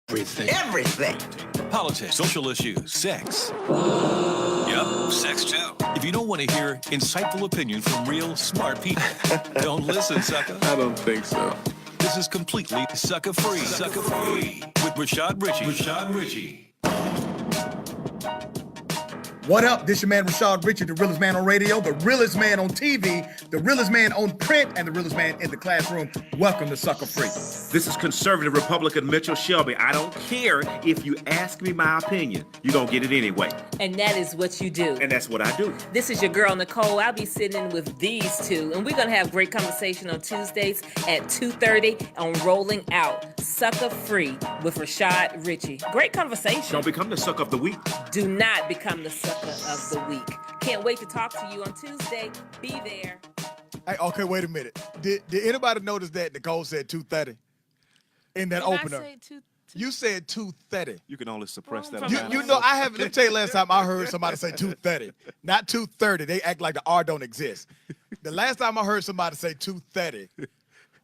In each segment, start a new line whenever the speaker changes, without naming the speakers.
Everything.
Everything.
Politics, social issues, sex. Yep, sex too. If you don't want to hear insightful opinion from real smart people, don't listen, Sucka.
I don't think so.
This is completely Sucka free. Sucka free with Rashad Richey.
What up? This your man Rashad Richey, the realest man on radio, the realest man on TV, the realest man on print, and the realest man in the classroom. Welcome to Sucka Free.
This is conservative Republican Mitchell Shelby. I don't care if you ask me my opinion. You're going to get it anyway.
And that is what you do.
And that's what I do.
This is your girl, Nicole. I'll be sitting in with these two, and we're going to have great conversation on Tuesdays at 2:30 on Rolling Out. Sucka Free with Rashad Richey. Great conversation.
Don't become the suck of the week.
Do not become the sucker of the week. Can't wait to talk to you on Tuesday. Be there.
Hey, okay, wait a minute. Did anybody notice that Nicole said 2:30 in that opener?
I say
You said 2:30.
You can only suppress that.
You know, I haven't. Let me tell you, last time I heard somebody say 2:30, not 2:30. They act like the R don't exist. The last time I heard somebody say 2:30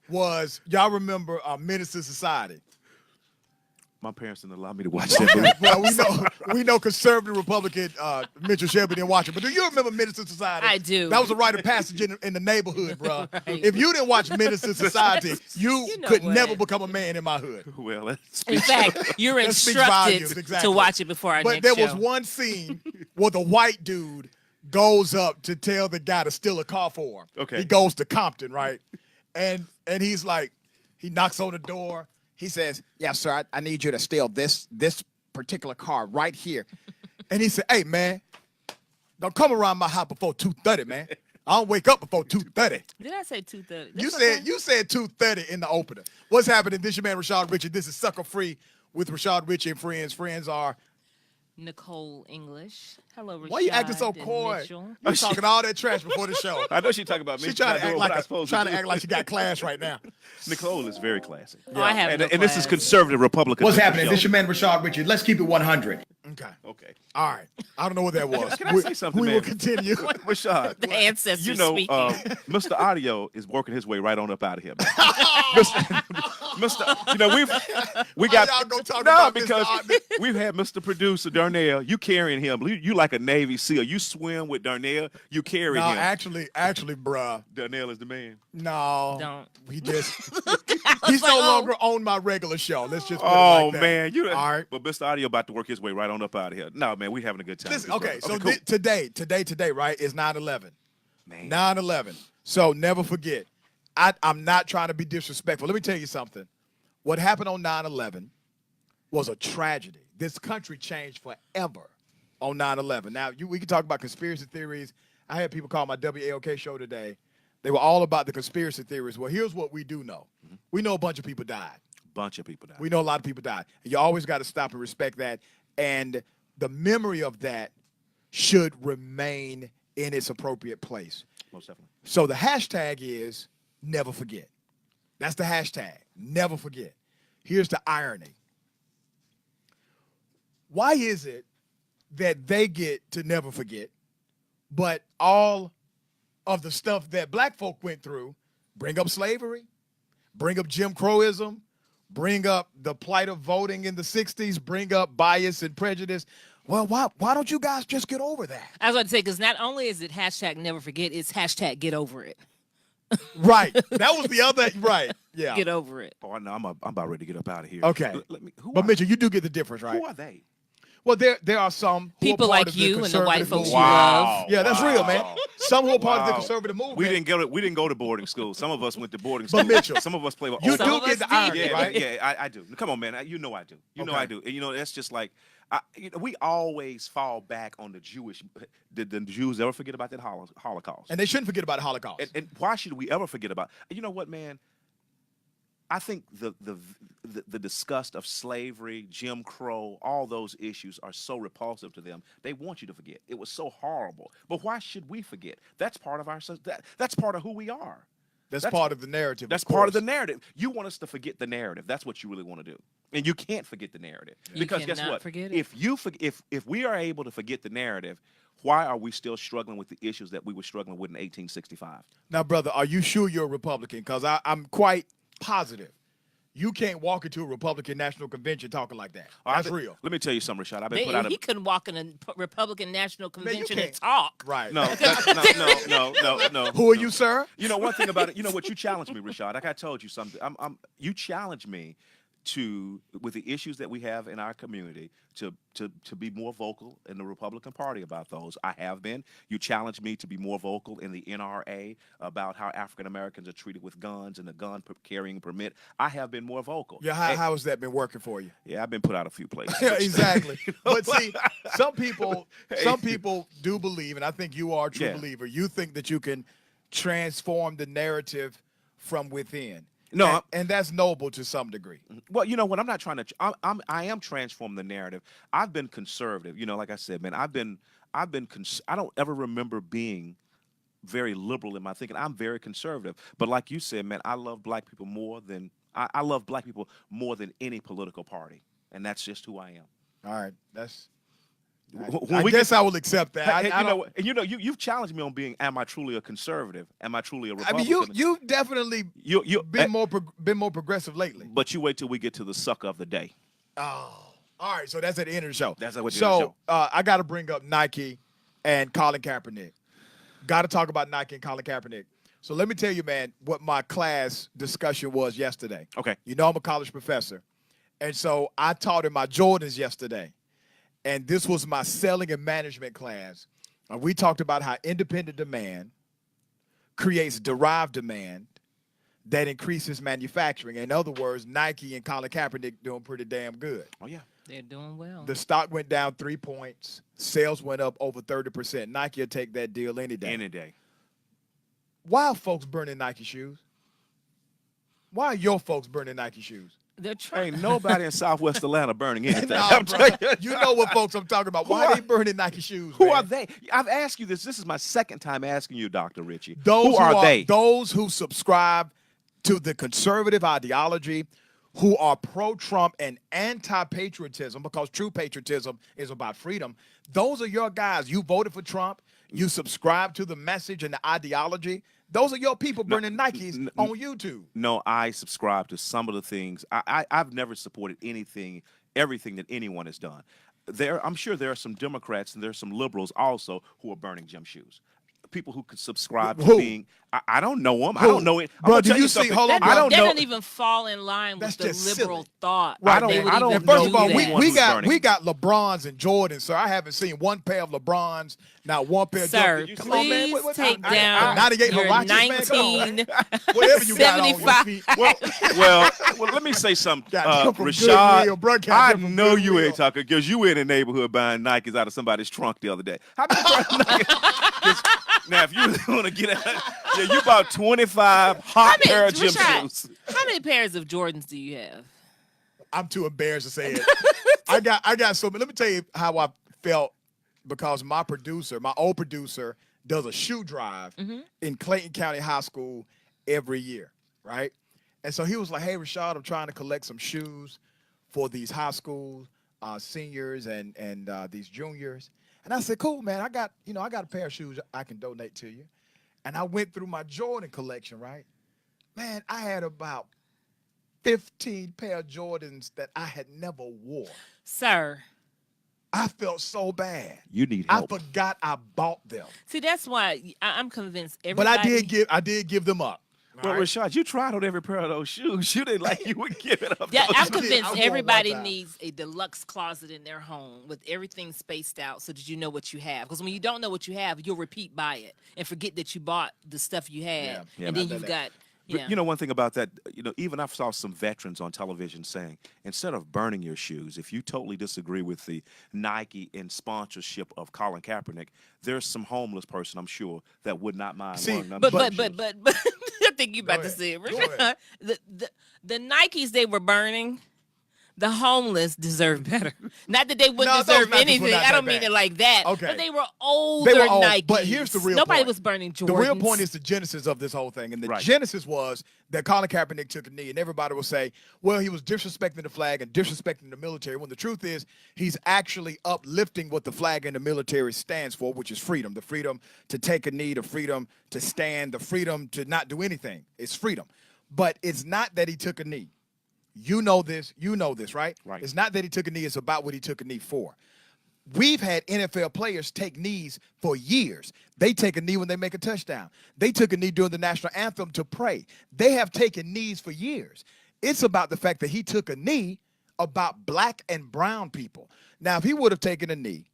was, y'all remember Menace to Society?
My parents didn't allow me to watch that movie.
Well, we know conservative Republican Mitchell Shelby didn't watch it. But do you remember Menace to Society?
I do.
That was a rite of passage in the neighborhood, bro.
Right.
If you didn't watch Menace to Society, you
know
could
what?
never become a man in my hood.
Well, that's
In fact, you're
That speaks
instructed
volumes, exactly.
to watch it before our
But
next
there
show.
was one scene where the white dude goes up to tell the guy to steal a car for him.
Okay.
He goes to Compton, right? And he's like, he knocks on the door. He says, "Yeah, sir, I need you to steal this particular car right here." And he said, "Hey, man, don't come around my house before 2:30, man. I don't wake up before 2:30.
Did I say 2:30?
You said 2:30 in the opener. What's happening? This your man Rashad Richey. This is Sucker Free with Rashad Richey and friends. Friends are.
Nicole English. Hello, Rashad.
Why you acting so
and
coy?
Mitchell.
You talking all that trash before the show.
I know she's talking about me.
She trying to act like
trying
act like she got class right now.
Nicole is very classy.
Oh, I have no
And this is
class.
conservative Republican.
What's
Mitchell
happening? This
Shelby.
your man Rashad Richey. Let's keep it 100. Okay.
Okay.
All right. I don't know what that was.
Can I say something,
we
man?
will continue.
Rashad.
The ancestors
You know,
speaking.
Mr. Audio is working his way right on up out of here, man. Mr. You know, we got
y'all gonna talk
no
about Mr.
because
Audio?
we've had Mr. Producer Darnell. You carrying him. You like a Navy SEAL. You swim with Darnell. You carry
No,
him.
actually, bruh.
Darnell is the man.
No.
Don't.
He just he's no longer on my regular show. Let's just put it
Oh
like that.
man, you.
All right.
But Mr. Audio about to work his way right on up out of here. No, man, we having a good time.
Listen,
with
okay,
this
so
brother.
today, right, is 9/11.
Man.
9/11. So never forget. I'm not trying to be disrespectful. Let me tell you something. What happened on 9/11 was a tragedy. This country changed forever on 9/11. Now, we can talk about conspiracy theories. I had people call my WAOK show today. They were all about the conspiracy theories. Well, here's what we do know. We know a bunch of people died.
Bunch of people died.
We know a lot of people died. And you always got to stop and respect that. And the memory of that should remain in its appropriate place.
Most definitely.
So the hashtag is never forget. That's the hashtag, never forget. Here's the irony. Why is it that they get to never forget, but all of the stuff that black folk went through, bring up slavery, bring up Jim Crowism, bring up the plight of voting in the 60s, bring up bias and prejudice? Well, why don't you guys just get over that?
I was about to say, because not only is it hashtag never forget, it's hashtag get over it.
Right. That was the other, right. Yeah.
Get over it.
Oh, no, I'm about ready to get up out of here.
Okay. But Mitchell, you do get the difference, right?
Who are they?
Well, there are some who
People
are part
like
of
you
the
and the white
conservative
folks you
movement.
love.
Yeah, that's real, man. Some who are part of the
Wow.
conservative movement.
We didn't go to boarding school. Some of us went to boarding school.
But Mitchell,
some of us play with
you
old
Some
do
of
get
us
the
did.
irony,
Yeah,
right?
yeah, I do. Come on, man. You know I do. You know I do. And, that's just like we always fall back on the Jewish. Did the Jews ever forget about that Holocaust?
And they shouldn't forget about the Holocaust.
And why should we ever forget about? You know what, man? I think the disgust of slavery, Jim Crow, all those issues are so repulsive to them. They want you to forget. It was so horrible. But why should we forget? That's part of that's part of who we are.
That's part of the narrative.
That's part of the narrative. You want us to forget the narrative. That's what you really want to do. And you can't forget the narrative.
You
Because guess
cannot
what?
forget it.
If we are able to forget the narrative, why are we still struggling with the issues that we were struggling with in 1865?
Now, brother, are you sure you're a Republican? Because I'm quite positive You can't walk into a Republican National Convention talking like that. That's real.
Let me tell you something, Rashad. I've been put out
He couldn't walk in a Republican National Convention and
can't.
talk.
Right.
No.
Who are you, sir?
You know one thing about it. You know what? You challenged me, Rashad. Like I told you something. You challenged me with the issues that we have in our community to be more vocal in the Republican Party about those. I have been. You challenged me to be more vocal in the NRA about how African Americans are treated with guns and the gun carrying permit. I have been more vocal.
Yeah, how has that been working for you?
Yeah, I've been put out a few places.
Yeah, exactly. But see, some people do believe, and I think you are a true believer. You think that you can transform the narrative from within.
No,
and that's noble to some degree.
Well, you know what? I'm not trying to. I am transforming the narrative. I've been conservative. You know, like I said, man, I've been. I don't ever remember being very liberal in my thinking. I'm very conservative. But like you said, man, I love black people more than I love black people more than any political party, and that's just who I am.
All right, that's.
I
guess I will accept that.
You've challenged me on being, am I truly a conservative? Am I truly a Republican?
I mean, you've definitely been more progressive lately.
But you wait till we get to the sucker of the day.
Oh, all right. So that's at the end of the show.
That's at the end of the show.
I got to bring up Nike and Colin Kaepernick. Got to talk about Nike and Colin Kaepernick. So let me tell you, man, what my class discussion was yesterday.
Okay.
You know I'm a college professor, and so I taught in my Jordans yesterday. And this was my selling and management class. We talked about how independent demand creates derived demand that increases manufacturing. In other words, Nike and Colin Kaepernick doing pretty damn good.
Oh, yeah.
They're doing well.
The stock went down 3 points. Sales went up over 30%. Nike will take that deal any day.
Any day.
Why are folks burning Nike shoes? Why are your folks burning Nike shoes?
They're trying.
Ain't nobody in Southwest Atlanta burning anything.
Nah, bro, you know what folks I'm talking about. Why are they burning Nike shoes?
Who
man?
are they? I've asked you this. This is my second time asking you, Dr. Richey.
Who
are they?
Those who subscribe to the conservative ideology, who are pro-Trump and anti-patriotism, because true patriotism is about freedom. Those are your guys. You voted for Trump. You subscribe to the message and the ideology. Those are your people burning Nikes on YouTube.
No, I subscribe to some of the things. I've never supported everything that anyone has done. I'm sure there are some Democrats and there's some liberals also who are burning gym shoes. People who could subscribe to being. I don't know them. I don't know it.
Bro, do you see? Hold on,
that don't even fall in line with the liberal thought.
Right.
I don't
and first of all, we
burning.
got LeBrons and Jordans, sir. I haven't seen one pair of LeBrons, not one pair of
Sir,
Jordans.
Come on, man. Please take down
98
your
Huaraches, man. Whatever you got on your feet.
Well, let me say something. Rashad, I know you ain't talking because you were in the neighborhood buying Nikes out of somebody's trunk the other day. How many Nikes? Now, if you want to get out, you bought 25 hot pair of gym shoes.
How many pairs of Jordans do you have?
I'm too embarrassed to say it. I got so. Let me tell you how I felt because my old producer, does a shoe drive in Clayton County High School every year, right? And so he was like, "Hey, Rashad, I'm trying to collect some shoes for these high school seniors and these juniors." And I said, "Cool, man. I got a pair of shoes I can donate to you." And I went through my Jordan collection, right? Man, I had about 15 pair of Jordans that I had never wore.
Sir.
I felt so bad.
You need help.
I forgot I bought them.
See, that's why I'm convinced everybody.
But I did give them up.
Well, right. Rashad, you tried on every pair of those shoes. You didn't like you would give it up.
Yeah, I'm convinced everybody needs a deluxe closet in their home with everything spaced out so that you know what you have. Because when you don't know what you have, you'll repeat buy it and forget that you bought the stuff you had.
Yeah,
and then you've got. Yeah.
You know, one thing about that, even I saw some veterans on television saying, instead of burning your shoes, if you totally disagree with the Nike and sponsorship of Colin Kaepernick, there's some homeless person, I'm sure, that would not mind wearing them.
But I think you're about to say it, Richard. The Nikes they were burning, the homeless deserve better. Not that they wouldn't deserve anything. I don't mean it like that.
Okay.
But they were older Nikes.
But here's the real
Nobody
point.
was burning Jordans.
The real point is the genesis of this whole thing. And the genesis was that Colin Kaepernick took a knee, and everybody will say, well, he was disrespecting the flag and disrespecting the military, when the truth is he's actually uplifting what the flag and the military stands for, which is freedom. The freedom to take a knee, the freedom to stand, the freedom to not do anything. It's freedom. But it's not that he took a knee. You know this, right?
Right.
It's not that he took a knee, it's about what he took a knee for. We've had NFL players take knees for years. They take a knee when they make a touchdown. They took a knee during the national anthem to pray. They have taken knees for years. It's about the fact that he took a knee about black and brown people. Now, if he would have taken a knee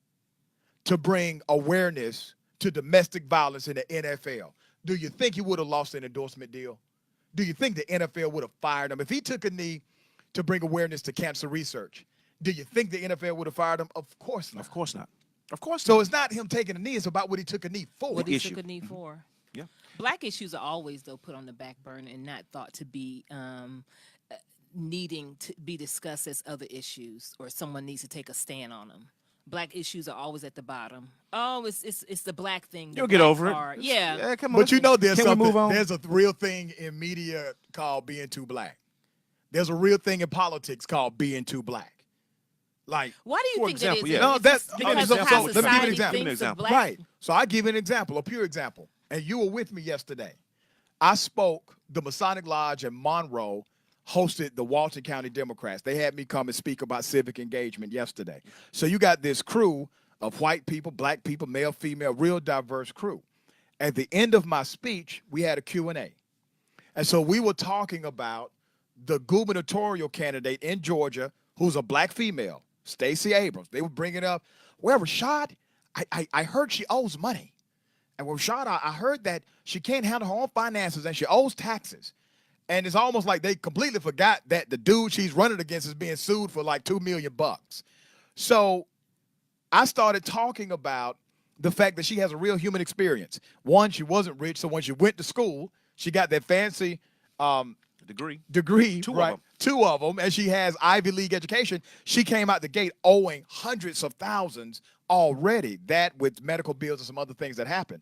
to bring awareness to domestic violence in the NFL, do you think he would have lost an endorsement deal? Do you think the NFL would have fired him? If he took a knee to bring awareness to cancer research, do you think the NFL would have fired him? Of course not.
Of course not. Of course
So
not.
it's not him taking a knee. It's about what he took a knee for.
What he
issue.
took a knee for.
Yeah.
Black issues are always, though, put on the back burner and not thought to be needing to be discussed as other issues, or someone needs to take a stand on them. Black issues are always at the bottom. Oh, it's the black thing. the
You'll get
black
over
part.
it.
Yeah.
Come on.
But you know there's
Can we
something,
move on?
there's a real thing in media called being too black. There's a real thing in politics called being too black. Like,
Why do you
For
think
example,
that is?
yeah.
No,
Is
that's-
this because
okay,
of
so
how
let me give you an
society
example.
thinks
Give me an
of
example.
black?
right. So I give you an example, a pure example. And you were with me yesterday. I spoke, the Masonic Lodge in Monroe hosted the Walton County Democrats. They had me come and speak about civic engagement yesterday. So you got this crew of white people, black people, male, female, real diverse crew. At the end of my speech, we had a Q&A. And so we were talking about the gubernatorial candidate in Georgia who's a black female, Stacey Abrams. They were bringing up, well, Rashad, I heard she owes money. And with Rashad, I heard that she can't handle her own finances and she owes taxes. And it's almost like they completely forgot that the dude she's running against is being sued for like $2 million. So I started talking about the fact that she has a real human experience. One, she wasn't rich, so when she went to school, she got that fancy
Degree.
degree,
of
right?
them.
2 of them, and she has Ivy League education. She came out the gate owing hundreds of thousands already, that with medical bills and some other things that happened.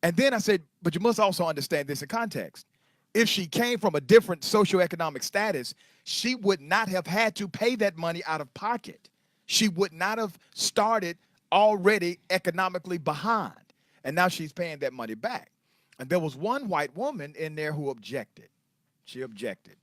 And then I said, but you must also understand this in context. If she came from a different socioeconomic status, she would not have had to pay that money out of pocket. She would not have started already economically behind. And now she's paying that money back. And there was one white woman in there who objected. She objected.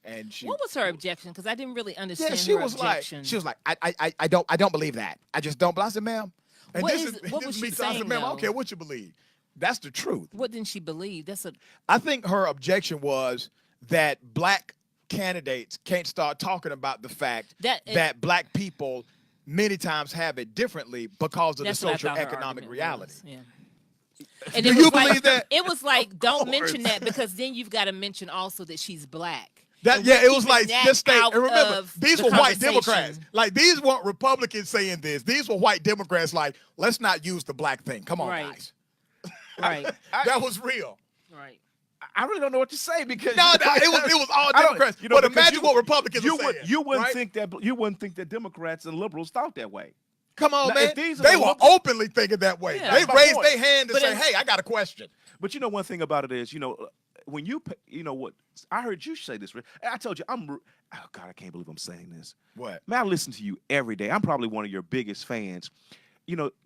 And she,
What was her objection? Because I didn't really understand
yeah, she
her
was
objection.
like, I don't believe that. I just don't. I said, ma'am. And
What
this
is-
is
what
this
was
is
she
me. So I said,
saying,
ma'am, I don't
though?
care what you believe. That's the truth.
What didn't she believe? That's a
I think her objection was that black candidates can't start talking about the fact that black people many times have it differently because of
that's
the
what I thought her
socioeconomic
argument
reality.
was, yeah. And
Do
it
you
was like-
believe that?
It was like, don't
course.
mention that, because then you've got to mention also that she's black.
That,
And
yeah,
we're
it was
keeping
like,
that
just stay.
out
And remember,
of
these
the
were white
conversation.
Democrats. Like, these weren't Republicans saying this. These were white Democrats like, let's not use the black thing. Come on,
Right.
guys.
Right,
That was real.
right.
I really don't know what to say because
No, it was all
I don't-
Democrats.
you know,
But
because
imagine what Republicans
you
are saying.
you wouldn't
right?
think that Democrats and liberals thought that way.
Come on,
Now,
man.
if these are
They
the
were
liberals-
openly thinking that way.
Yeah.
They
That's my
raised
point.
their hand and
But
say,
if-
hey, I got a question.
But you know, one thing about it is, when you what I heard you say this. I told you oh God, I can't believe I'm saying this.
What?
Man, I listen to you every day. I'm probably one of your biggest fans.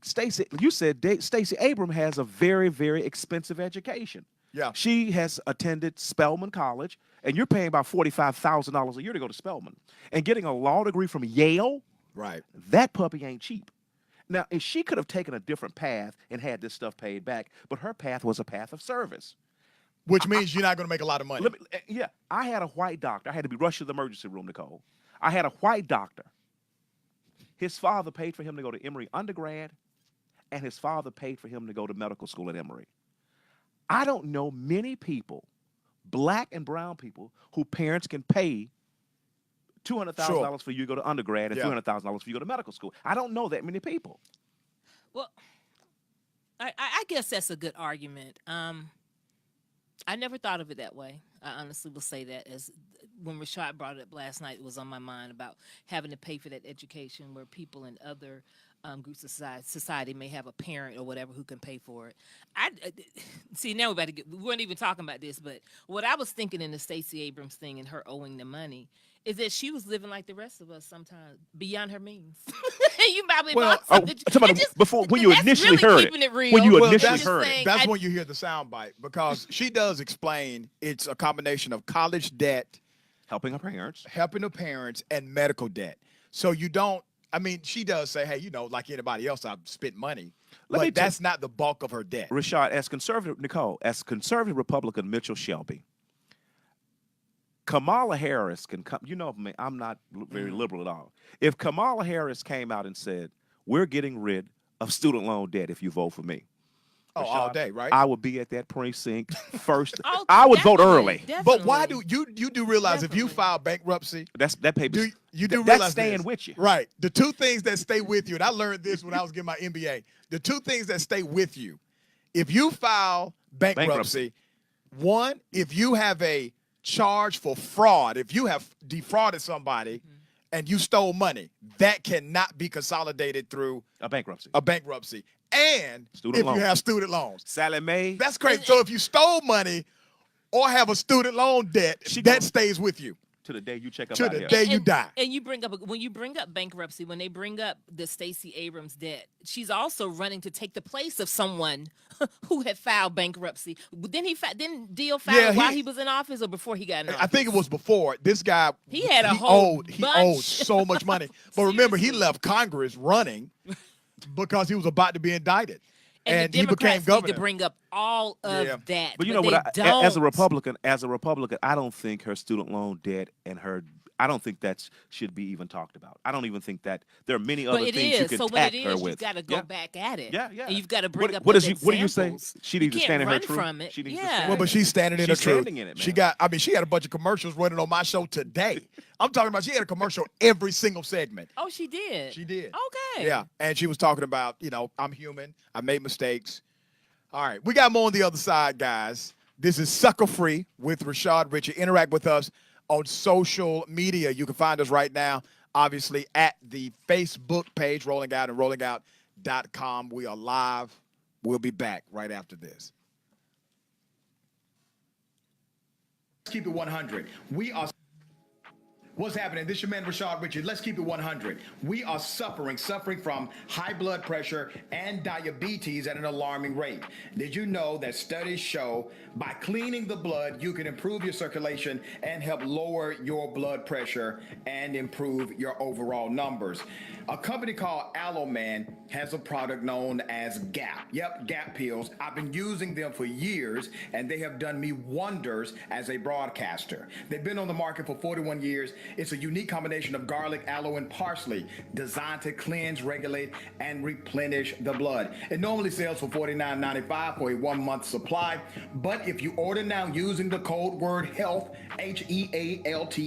Stacey, you said Stacey Abrams has a very, very expensive education.
Yeah.
She has attended Spelman College, and you're paying about $45,000 a year to go to Spelman. And getting a law degree from Yale,
Right.
that puppy ain't cheap. Now, if she could have taken a different path and had this stuff paid back, but her path was a path of service.
Which means you're not going to make a lot of money.
I had a white doctor. I had to be rushed to the emergency room, Nicole. I had a white doctor. His father paid for him to go to Emory undergrad, and his father paid for him to go to medical school at Emory. I don't know many people, black and brown people, who parents can pay $200,000 for you to go to undergrad and
Yeah.
$300,000 for you to go to medical school. I don't know that many people.
Well, I guess that's a good argument. I never thought of it that way. I honestly will say that, as when Rashad brought it up last night, it was on my mind about having to pay for that education, where people in other groups of society may have a parent or whatever who can pay for it. See, now we weren't even talking about this, but what I was thinking in the Stacey Abrams thing and her owing the money is that she was living like the rest of us sometimes, beyond her means. You probably bought something.
When you
that's
initially
really
heard
keeping
it.
real.
When you
Well,
initially
that's-
heard
saying-
it.
That's
I-
when you hear the soundbite, because she does explain it's a combination of college debt,
Helping her parents,
and medical debt. So you don't. I mean, she does say, hey, like anybody else, I've spent money, but that's not the bulk of her debt.
Rashad, as conservative Republican Mitchell Shelby, Kamala Harris can come. I'm not very liberal at all. If Kamala Harris came out and said, we're getting rid of student loan debt if you vote for me.
Rashad, all day, right?
I would be at that precinct first.
Oh,
I would vote early.
Definitely.
But why do you do realize if you file bankruptcy,
that paper,
you do
that's
realize
staying
this,
with you.
Right. The two things that stay with you, and I learned this when I was getting my MBA. The two things that stay with you, if you file bankruptcy, one, if you have a charge for fraud, if you have defrauded somebody and you stole money, that cannot be consolidated through
a bankruptcy.
And if you have student loans.
Sally Mae.
That's crazy. So if you stole money or have a student loan debt, that stays with you.
To the day you check up
to
out
the
here.
day you die.
And when you bring up bankruptcy, when they bring up the Stacey Abrams debt, she's also running to take the place of someone who had filed bankruptcy. Didn't Deal file while he was in office or before he got in office?
I think it was before. This guy
he owed
so much money. But remember, he left Congress running because he was about to be indicted. And he became governor.
Need to bring up all of that.
But you know what? As a Republican, I don't think her student loan debt and I don't think that should be even talked about. I don't even think that there are many other things you can attack her with.
You've got to go back at it.
Yeah.
And you've got to bring up
what
those
do you say?
examples.
She needs to stand in her truth.
From it.
She needs
yeah.
to stand
well, but she's standing in her truth.
Standing in it, man.
She had a bunch of commercials running on my show today. I'm talking about she had a commercial every single segment.
Oh, she did?
She did.
Okay.
Yeah, and she was talking about, I'm human. I made mistakes. All right, we got more on the other side, guys. This is Sucka Free with Rashad Richey. Interact with us on social media. You can find us right now, obviously, at the Facebook page, Rolling Out and rollingout.com. We are live. We'll be back right after this. Let's keep it 100. What's happening? This is your man, Rashad Richey. Let's keep it 100. We are suffering from high blood pressure and diabetes at an alarming rate. Did you know that studies show by cleaning the blood, you can improve your circulation and help lower your blood pressure and improve your overall numbers? A company called Aloe Man has a product known as GAP. Yep, GAP pills. I've been using them for years, and they have done me wonders as a broadcaster. They've been on the market for 41 years. It's a unique combination of garlic, aloe, and parsley designed to cleanse, regulate, and replenish the blood. It normally sells for $49.95 for a 1-month supply, but if you order now using the code word HEALTH, HEALTH,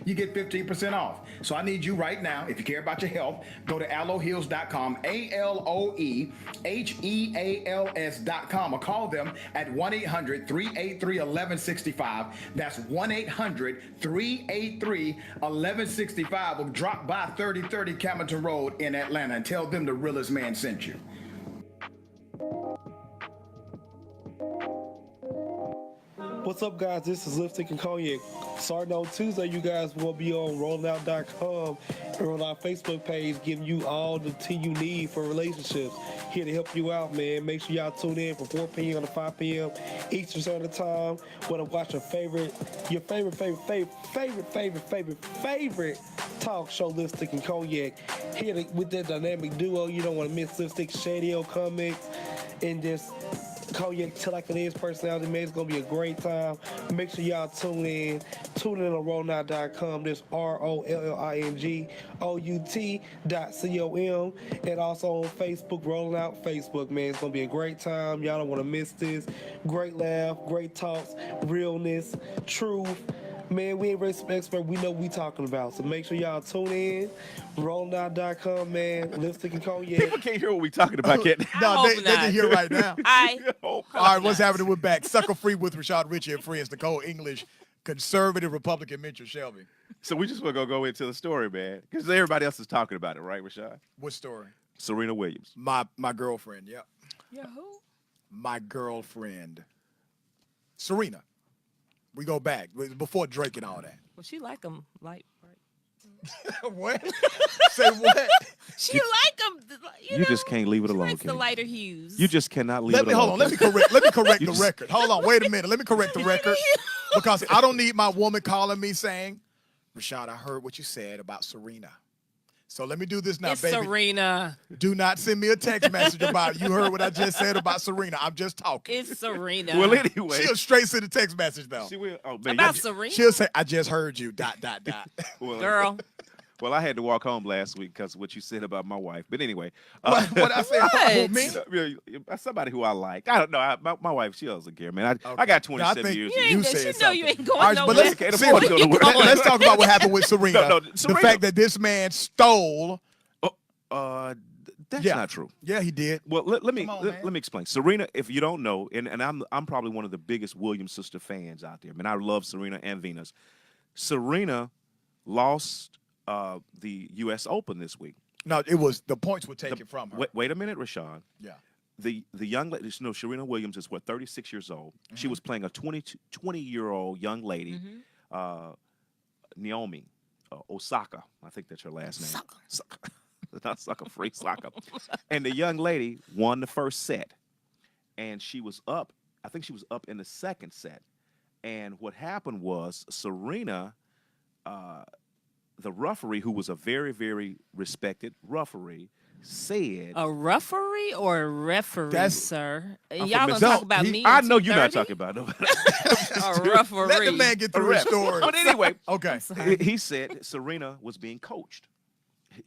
you get 15% off. So I need you right now, if you care about your health, go to aloeheals.com, ALOEHEALS.com, or call them at 1-800-383-1165. That's 1-800-383-1165, or drop by 3030 Camilton Road in Atlanta and tell them the realest man sent you.
What's up, guys? This is Lipstick and Cognac. Starting on Tuesday, you guys will be on rollingout.com and on our Facebook page, giving you all the tea you need for relationships. Here to help you out, man. Make sure y'all tune in from 4 p.m. to 5 p.m. Eastern Standard Time. Want to watch your favorite talk show, Lipstick and Cognac. Here with that dynamic duo, you don't want to miss Lipstick, Shady Comics, and just Cognac Till Like It Is personality, man. It's going to be a great time. Make sure y'all tune in. Tune in on rollingout.com. This ROLLINGOUT.com. And also on Facebook, Rolling Out Facebook, man. It's going to be a great time. Y'all don't want to miss this. Great laugh, great talks, realness, truth. Man, we ain't race expert. We know what we talking about. So make sure y'all tune in. Rollingout.com, man. Lipstick and Cognac.
People can't hear what we talking about yet.
No, they can hear right now.
All
right, what's happening? We're back. Sucka Free with Rashad Richey and friends. Nicole English, conservative Republican Mitchell Shelby.
So we just want to go into the story, man, because everybody else is talking about it, right, Rashad?
What story?
Serena Williams.
My girlfriend, yep.
Yeah, who?
My girlfriend. Serena. We go back before Drake and all that.
Well, she like them light, right?
What? Say what?
She like them.
You just can't leave it
she
alone,
likes the
Kenny.
lighter hues.
You just cannot leave it alone.
Hold on. Let me correct the record. Hold on. Wait a minute. Let me correct the record. Because I don't need my woman calling me saying, Rashad, I heard what you said about Serena. So let me do this now,
It's
baby.
Serena.
Do not send me a text message about it. You heard what I just said about Serena. I'm just talking.
It's Serena.
Well, anyway,
She'll straight send a text message, though.
she will. Oh man,
About
you-
Serena.
She'll say, I just heard you, ...
well,
Girl.
Well, I had to walk home last week because of what you said about my wife. But anyway,
What I said about who, me?
somebody who I like. I don't know. My wife, she doesn't care, man. I
Okay.
got
No,
27
I think
years.
You
of
ain't,
You
she
said
know
something.
you ain't going
All right,
nowhere.
but let's,
Can't
see,
afford to go nowhere.
let's talk about what happened with Serena.
No,
the
Serena-
fact that this man stole.
That's
Yeah.
not true.
Yeah, he did.
Well, let me
Come on,
let
man.
me explain. Serena, if you don't know, and I'm probably one of the biggest Williams sister fans out there. I mean, I love Serena and Venus. Serena lost the U.S. Open this week.
No, it was the points were taken from her.
Wait a minute, Rashad.
Yeah.
The young lady, Serena Williams is 36 years old. She was playing a 20-year-old young lady, Naomi Osaka. I think that's her last name. Sucka. Not Sucka, free Sucka. And the young lady won the first set, and she was up. I think she was up in the second set. And what happened was Serena, the referee, who was a very, very respected referee, said,
A referee or a referee,
That's-
sir?
from
Y'all gonna
Missouri.
talk about me?
I
in
know you're not
2:30?
talking about nobody.
A referee.
Let the man get through his story.
But anyway,
Okay.
he said Serena was being coached.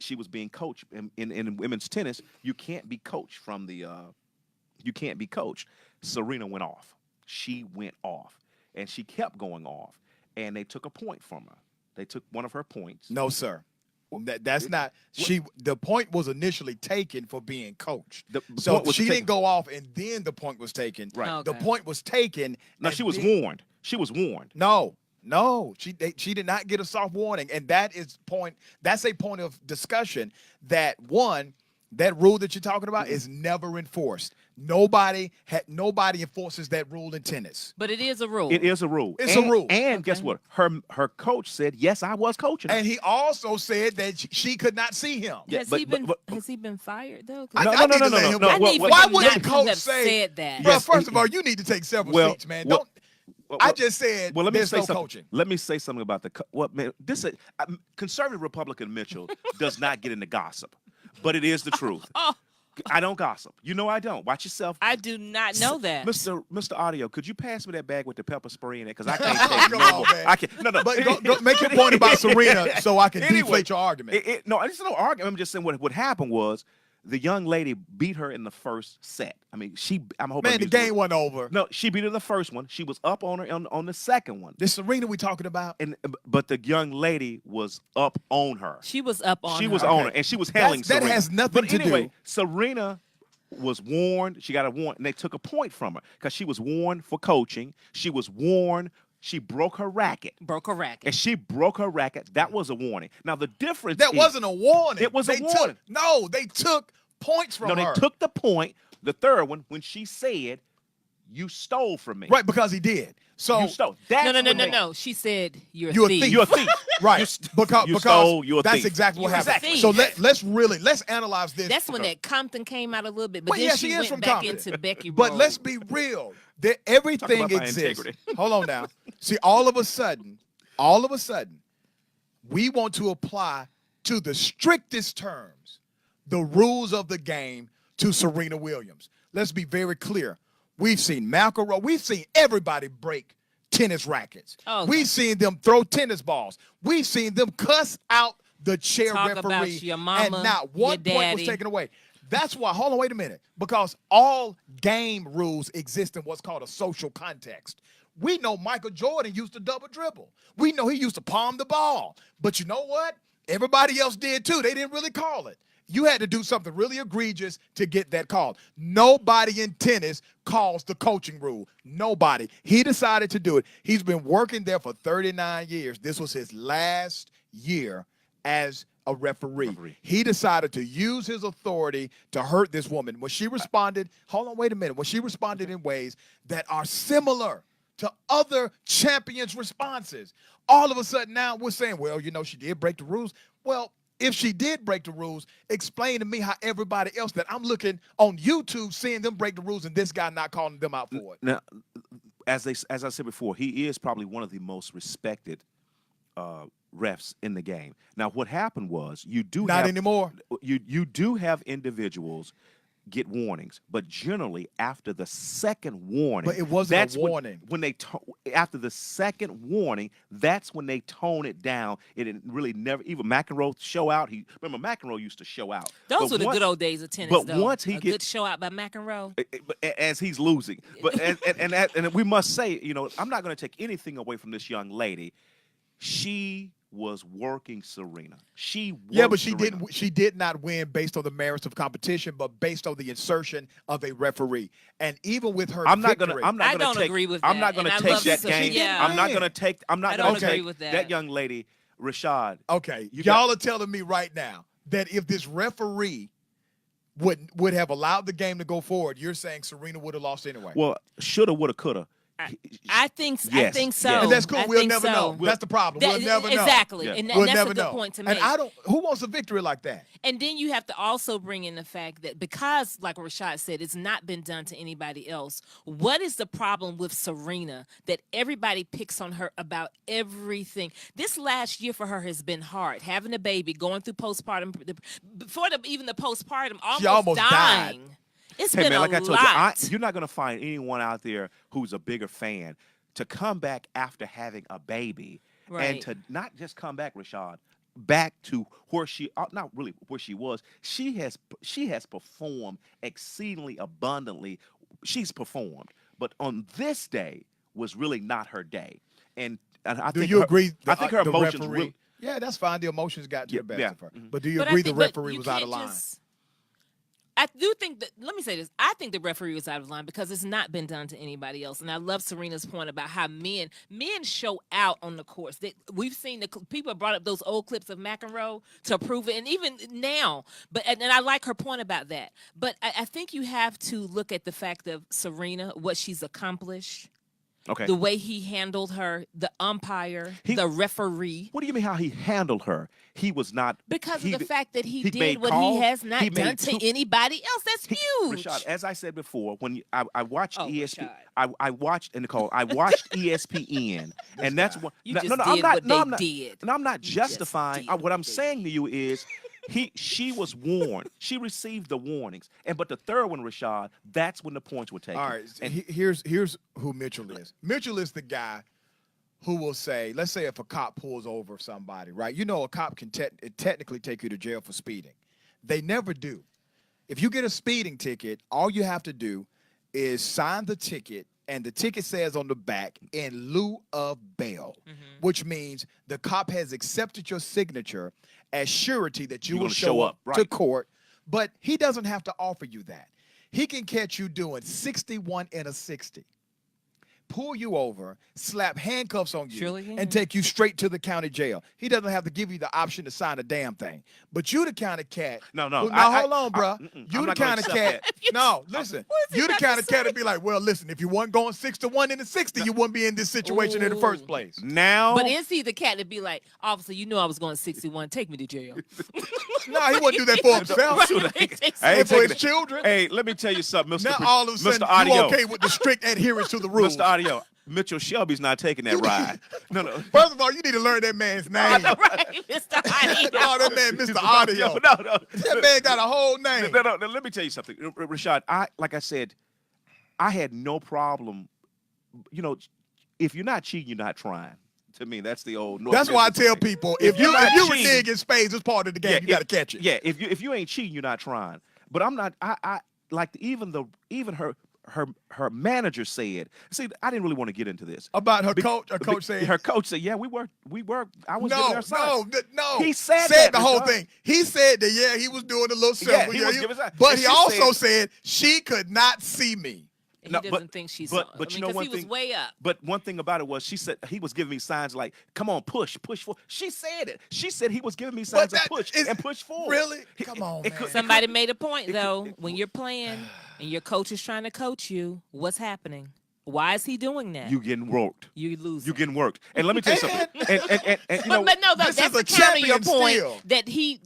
She was being coached in women's tennis. You can't be coached from the. You can't be coached. Serena went off. She went off, and she kept going off. And they took a point from her. They took one of her points.
No, sir. That's not. The point was initially taken for being coached.
The
So
point was
she
taken-
didn't go off, and then the point was taken.
Right.
Okay.
The point was taken.
No,
and
she was
then-
warned. She was warned.
No, she did not get a soft warning, and that's a point of discussion. That rule that you're talking about is never enforced. Nobody enforces that rule in tennis.
But it is a rule.
It is a rule.
It's a rule.
And guess what? Her coach said, "Yes, I was coaching."
And he also said that she could not see him.
Yeah,
Has
but-
he been
but-
has he been fired though?
I-
No,
I
no,
need
no,
to
no,
let
no,
him-
no.
I need for
Why
him
would
not
the
to
coach
have
say
said that?
Bro,
Yes,
first of all, you need to take several
Well,
seats, man.
well-
I just said
Well, let me
there's
say
no
something.
coaching.
Let me say something about man. Conservative Republican Mitchell does not get into gossip, but it is the truth.
Oh,
I don't gossip. You know I don't. Watch yourself.
I do not know that.
Mr. Audio, could you pass me that bag with the pepper spray in it? Because I can't take
Come
no
on,
more.
man.
I can't. No.
But go make your point about Serena so I can
Anyway,
deflate your argument.
No, it's no argument. I'm just saying what happened was the young lady beat her in the first set. I mean, I'm hoping.
Man, the game wasn't over.
No, she beat her the first one. She was up on her on the second one.
This Serena we talking about?
But the young lady was up on her.
She was up on.
She
her.
was on her, and she was handling
that
Serena.
has nothing
but
to
anyway,
do.
Serena was warned. She got a warning, and they took a point from her because she was warned for coaching. She was warned. She broke her racket.
Broke a racket.
And she broke her racket. That was a warning. Now the difference
That
is,
wasn't a warning.
It was a warning.
They took points from
No,
her.
they took the point. The third one when she said, "You stole from me."
Right, because he did. So
You stole. That's
no.
when they-
She said you're
You're
a
a
thief.
thief.
You're a thief.
right.
You
because
stole, you're a
that's
thief.
exactly what
You're a
happened.
thief.
So let's analyze this.
That's when that Compton came out a little bit, but
Well,
then
yeah,
she
she is
went
from
back
Compton.
into Becky
But
role.
let's be real. Everything
about my
exists.
integrity.
Hold on now. See, all of a sudden, we want to apply to the strictest terms the rules of the game to Serena Williams. Let's be very clear. We've seen McEnroe. We've seen everybody break tennis rackets.
Oh,
We've seen them throw tennis balls. We've seen them cuss out the chair
Talk
referee.
about your mama,
and not one
your
point was
daddy.
taken away. That's why, hold on, wait a minute. Because all game rules exist in what's called a social context. We know Michael Jordan used to double dribble. We know he used to palm the ball. But you know what? Everybody else did too. They didn't really call it. You had to do something really egregious to get that call. Nobody in tennis calls the coaching rule. Nobody. He decided to do it. He's been working there for 39 years. This was his last year as a referee. He decided to use his authority to hurt this woman. When she responded, hold on, wait a minute. When she responded in ways that are similar to other champions' responses, all of a sudden now we're saying, well, she did break the rules. Well, if she did break the rules, explain to me how everybody else that I'm looking on YouTube seeing them break the rules and this guy not calling them out for it.
Now, as I said before, he is probably one of the most respected refs in the game. Now, what happened was
Not anymore.
You do have individuals get warnings, but generally after the second warning,
But it wasn't a warning.
When they after the second warning, that's when they tone it down. It really never even McEnroe show out. Remember McEnroe used to show out.
Those were the good old days of tennis.
But
though.
once he
a
gets
good show out by McEnroe,
as he's losing, but and we must say, I'm not going to take anything away from this young lady. She was working Serena.
But she did not win based on the merits of competition, but based on the insertion of a referee. And even with her victory,
I don't agree with that.
I'm not going to take that game.
Yeah.
I'm not going to take. I'm not going to
agree
take
with
that young lady, Rashad.
Okay, y'all are telling me right now that if this referee would have allowed the game to go forward, you're saying Serena would have lost anyway.
Well, shoulda, woulda, coulda.
I think so.
Yes,
and that's cool. We'll never know.
So.
That's the problem. We'll never know.
Exactly.
Yeah.
And
We'll
that's
never
a good
know.
point to make.
And who wants a victory like that?
And then you have to also bring in the fact that because, like Rashad said, it's not been done to anybody else. What is the problem with Serena that everybody picks on her about everything? This last year for her has been hard. Having a baby, going through postpartum, before even the postpartum, almost dying. It's been
man, like
a
I told
lot.
you're not going to find anyone out there who's a bigger fan to come back after having a baby and to not just come back, Rashad, back to where she not really where she was. She has performed exceedingly abundantly. She's performed, but on this day was really not her day. And I
Do
think
you agree?
I think her emotions
referee,
really.
Yeah, that's fine. The emotions got to the best of her.
Mm-hmm.
But do you
But
agree
I
the
think- but
referee
you
was out of
can't
line?
I do think that, let me say this, I think the referee was out of line because it's not been done to anybody else. And I love Serena's point about how men show out on the course. We've seen people have brought up those old clips of McEnroe to prove it, and even now. And I like her point about that. But I think you have to look at the fact of Serena, what she's accomplished.
Okay.
The way he handled her, the umpire, the referee.
What do you mean how he handled her? He was not
Because of the fact that he did
made
what
calls.
he has not
He
done
made
to anybody else. That's huge.
Rashad, as I said before, when I watched
Rashad.
I watched Nicole. I watched ESPN, and that's what.
You
no,
just
no,
did
I'm not.
what
No,
they
I'm not.
did.
And I'm not
You just
justifying.
did
What
what
I'm
they
saying to you is, she was warned. She received the warnings, but the third one, Rashad, that's when the points were taken.
All right.
And
Here's who Mitchell is. Mitchell is the guy who will say, let's say if a cop pulls over somebody, right? You know, a cop can technically take you to jail for speeding. They never do. If you get a speeding ticket, all you have to do is sign the ticket, and the ticket says on the back, in lieu of bail, which means the cop has accepted your signature as surety that you
You're
will
gonna
show up
right.
to court, but he doesn't have to offer you that. He can catch you doing 61 and a 60. Pull you over, slap handcuffs on you,
Surely can.
and take you straight to the county jail. He doesn't have to give you the option to sign a damn thing. But you the kind of cat.
No.
Now hold on, bro. You
I'm
the
not gonna
kind of
accept
cat.
that.
No, listen. You the kind of cat to be like, well, listen, if you weren't going 6-1 in the 60, you wouldn't be in this situation in the first place.
now,
But is he the cat to be like, officer, you know I was going 61, take me to jail.
No, he wouldn't do that for himself. And for his children.
Hey, let me tell you something, Mr.
Now all of a sudden
Mr. Audio.
you okay with the strict adherence to the rules.
Mr. Audio, Mitchell Shelby's not taking that ride. No.
First of all, you need to learn that man's name.
Right, Mr. Audio.
Oh, that man, Mr. Audio.
No.
That man got a whole name.
No, let me tell you something, Rashad. Like I said, I had no problem. If you're not cheating, you're not trying. To me, that's the old.
That's why I tell
thing.
people, if you renege in spades, it's part of the game. You got to catch it.
Yeah, if you ain't cheating, you're not trying. But I'm not. I like even her manager said. See, I didn't really want to get into this
About her coach. Her coach said.
Her coach said, yeah, we were. I was giving her signs.
No.
He said
the whole
Rashad.
thing. He said that, yeah, he was doing a little simple.
he was giving signs.
But
And
he
she
also said she could not see me.
He
No,
doesn't think she's
but
on.
you know one
he was
thing.
way up.
But one thing about it was she said he was giving me signs like, "Come on, push for." She said it. She said he was giving me signs of push and push forward.
Really? Come on, man.
Somebody made a point, though. When you're playing and your coach is trying to coach you, what's happening? Why is he doing that?
You getting worked.
You losing.
You getting worked. And let me tell you something. And you know,
but no,
this
that's
is a
to counter your
champion
point
still.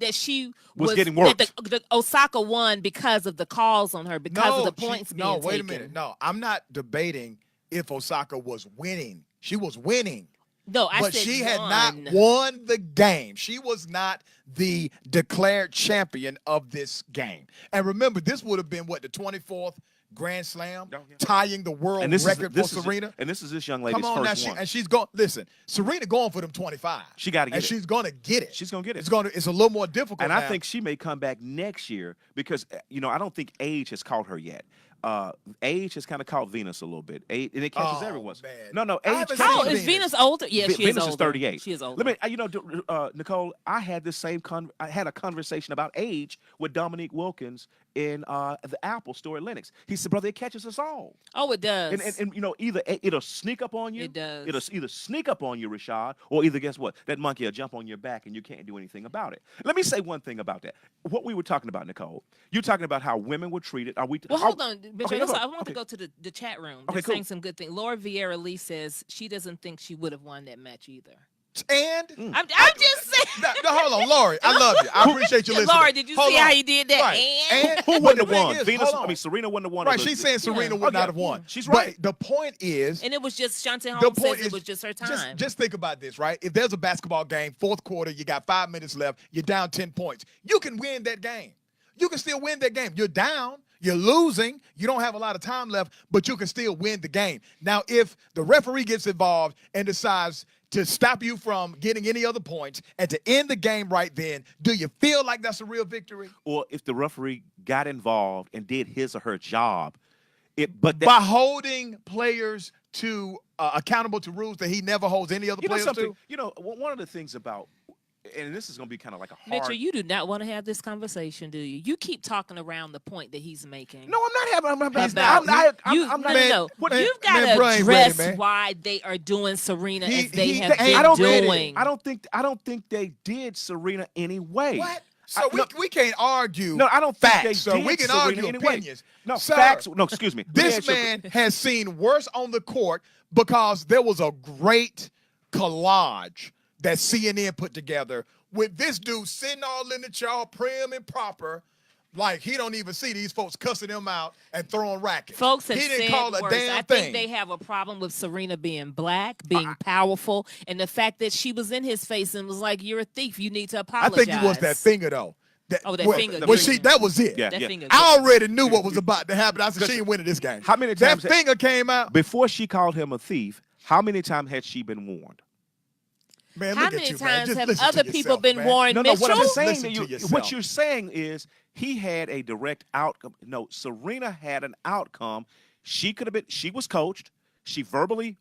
that she
Was getting worked.
That the Osaka won because of the calls on her, because of the points being
No, wait a
taken.
minute. No, I'm not debating if Osaka was winning. She was winning.
No, I
But
said
she had
won.
not won the game. She was not the declared champion of this game. And remember, this would have been, what, the 24th Grand Slam,
Oh, yeah.
tying the world record for Serena?
And this is this young lady's
Come on
first
now,
one.
and she's going. Listen, Serena going for them 25.
She gotta get
and
it.
she's going to get it.
She's gonna get it.
It's a little more difficult.
And
now.
I think she may come back next year because, I don't think age has caught her yet. Age has kind of caught Venus a little bit. Age, and it catches
Oh,
everyone.
man.
No,
I
age
haven't
catches
Oh,
seen
is Venus older? Yeah, she
Venus
is older.
is 38.
She is older.
Let me, Nicole, I had the same I had a conversation about age with Dominique Wilkins in the Apple store at Lenox. He said, brother, it catches us all.
Oh, it does.
And either it'll sneak up on you.
It does.
It'll either sneak up on you, Rashad, or either guess what? That monkey will jump on your back and you can't do anything about it. Let me say one thing about that. What we were talking about, Nicole, you're talking about how women were treated. Are we?
Well, hold on, Mitchell.
Okay,
I want to go to the chat room. They're
Okay, cool.
saying some good things. Laura Vieira Lee says she doesn't think she would have won that match either.
And
I'm just saying.
no, hold on, Lori. I love you. I appreciate you listening.
Laura, did you
Hold
see
on.
how he did that?
Right.
And
Who
but
wouldn't
the
have
thing
won?
is,
Venus.
hold on.
Serena wouldn't have won.
Right, she's saying Serena would not have won.
She's right.
But the point is,
And it was just Shantae
the
Holmes
point
says
is,
it was just her time.
Just think about this, right? If there's a basketball game, fourth quarter, you got 5 minutes left, you're down 10 points. You can win that game. You can still win that game. You're down, you're losing, you don't have a lot of time left, but you can still win the game. Now, if the referee gets involved and decides to stop you from getting any other points and to end the game right then, do you feel like that's a real victory?
Or if the referee got involved and did his or her job,
By holding players to accountable to rules that he never holds any other players to?
One of the things about, and this is going to be kind of like a hard.
Mitchell, you do not want to have this conversation, do you? You keep talking around the point that he's making.
No, I'm not having. I'm not.
No. You've got to address why they are doing Serena as they have been doing.
I don't think they did Serena anyway.
What? So we can't argue.
No, I don't think
facts.
they
So
did
we can
Serena
argue
anyway.
opinions.
No,
Sir,
facts. No, excuse me.
This man has seen worse on the court because there was a great collage that CNN put together with this dude sitting all in the chair, prim and proper, like he don't even see these folks cussing him out and throwing rackets.
Folks have
he didn't
said
call a
worse.
damn
I
thing.
think they have a problem with Serena being black, being powerful, and the fact that she was in his face and was like, "You're a thief. You need to
I
apologize."
think it was that finger though.
That finger.
That was it.
Yeah,
That finger.
I already knew what was about to happen. I said she ain't winning this game.
How many times
that finger came out?
Before she called him a thief, how many times had she been warned?
Man,
How
look
many
at you, man.
times
Just
have
listen to
other people
yourself,
been
man.
warned,
No,
Mitchell?
what I'm
Just
saying
listen
to
to
you,
yourself.
what you're saying is he had a direct outcome. No, Serena had an outcome. She was coached. She verbally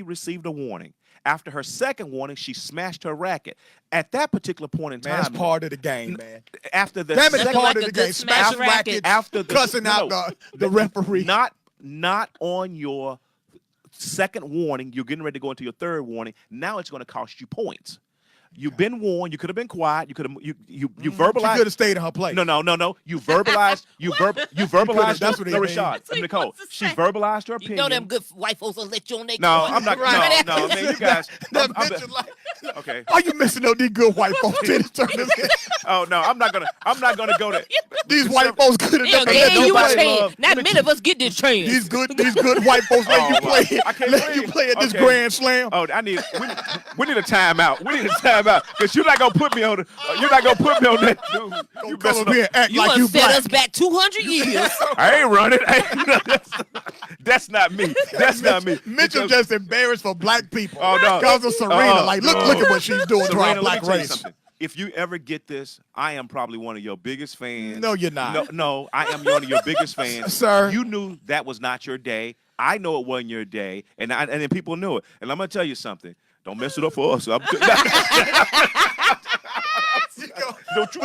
received a warning. After her second warning, she smashed her racket. At that particular point in time,
Man, that's part of the game, man.
After the
Damn it, that's
Nothing
part
like
of
a
the
good
game.
smash
Smashing
racket.
rackets,
After the-
cussing out the referee.
not on your second warning. You're getting ready to go into your third warning. Now it's going to cost you points. You've been warned. You could have been quiet. You could have you verbalized.
She could have stayed in her place.
No. You verbalized. You verbalized.
That's what he
no,
mean.
Rashad.
That's what he
Nicole.
wants to
She
say.
verbalized her
You
opinion.
know them good white folks will let you on their
No,
court.
I'm not.
Right.
No, man. You guys.
That
I'm-
bitch is like,
okay.
are you missing out these good white folks in this tournament?
Oh no, I'm not gonna go there.
These white folks could have
They'll
never
give
let
you a
nobody
chance.
love-
Not many of us get this chance.
These good white folks let you
Oh,
play
wow. I can't
let
believe
you
it.
play at this
Okay.
Grand Slam.
Oh, we need a timeout. We need a timeout because you're not gonna put me on. You're not gonna put me on that. Dude. You
Don't come
messing
up here
up.
and act
You
like
done
you
set
black.
us back 200 years.
I ain't running. That's not me. That's not me.
Mitchell
Because-
just embarrassed for black people.
Oh, no.
Because of Serena. Like, look at what she's doing to our
Serena, let
black
me tell you
race.
something. If you ever get this, I am probably one of your biggest fans.
No, you're not.
No, I am one of your biggest fans.
Sir.
You knew that was not your day. I know it wasn't your day, and then people knew it. And I'm gonna tell you something. Don't mess it up for us. Don't you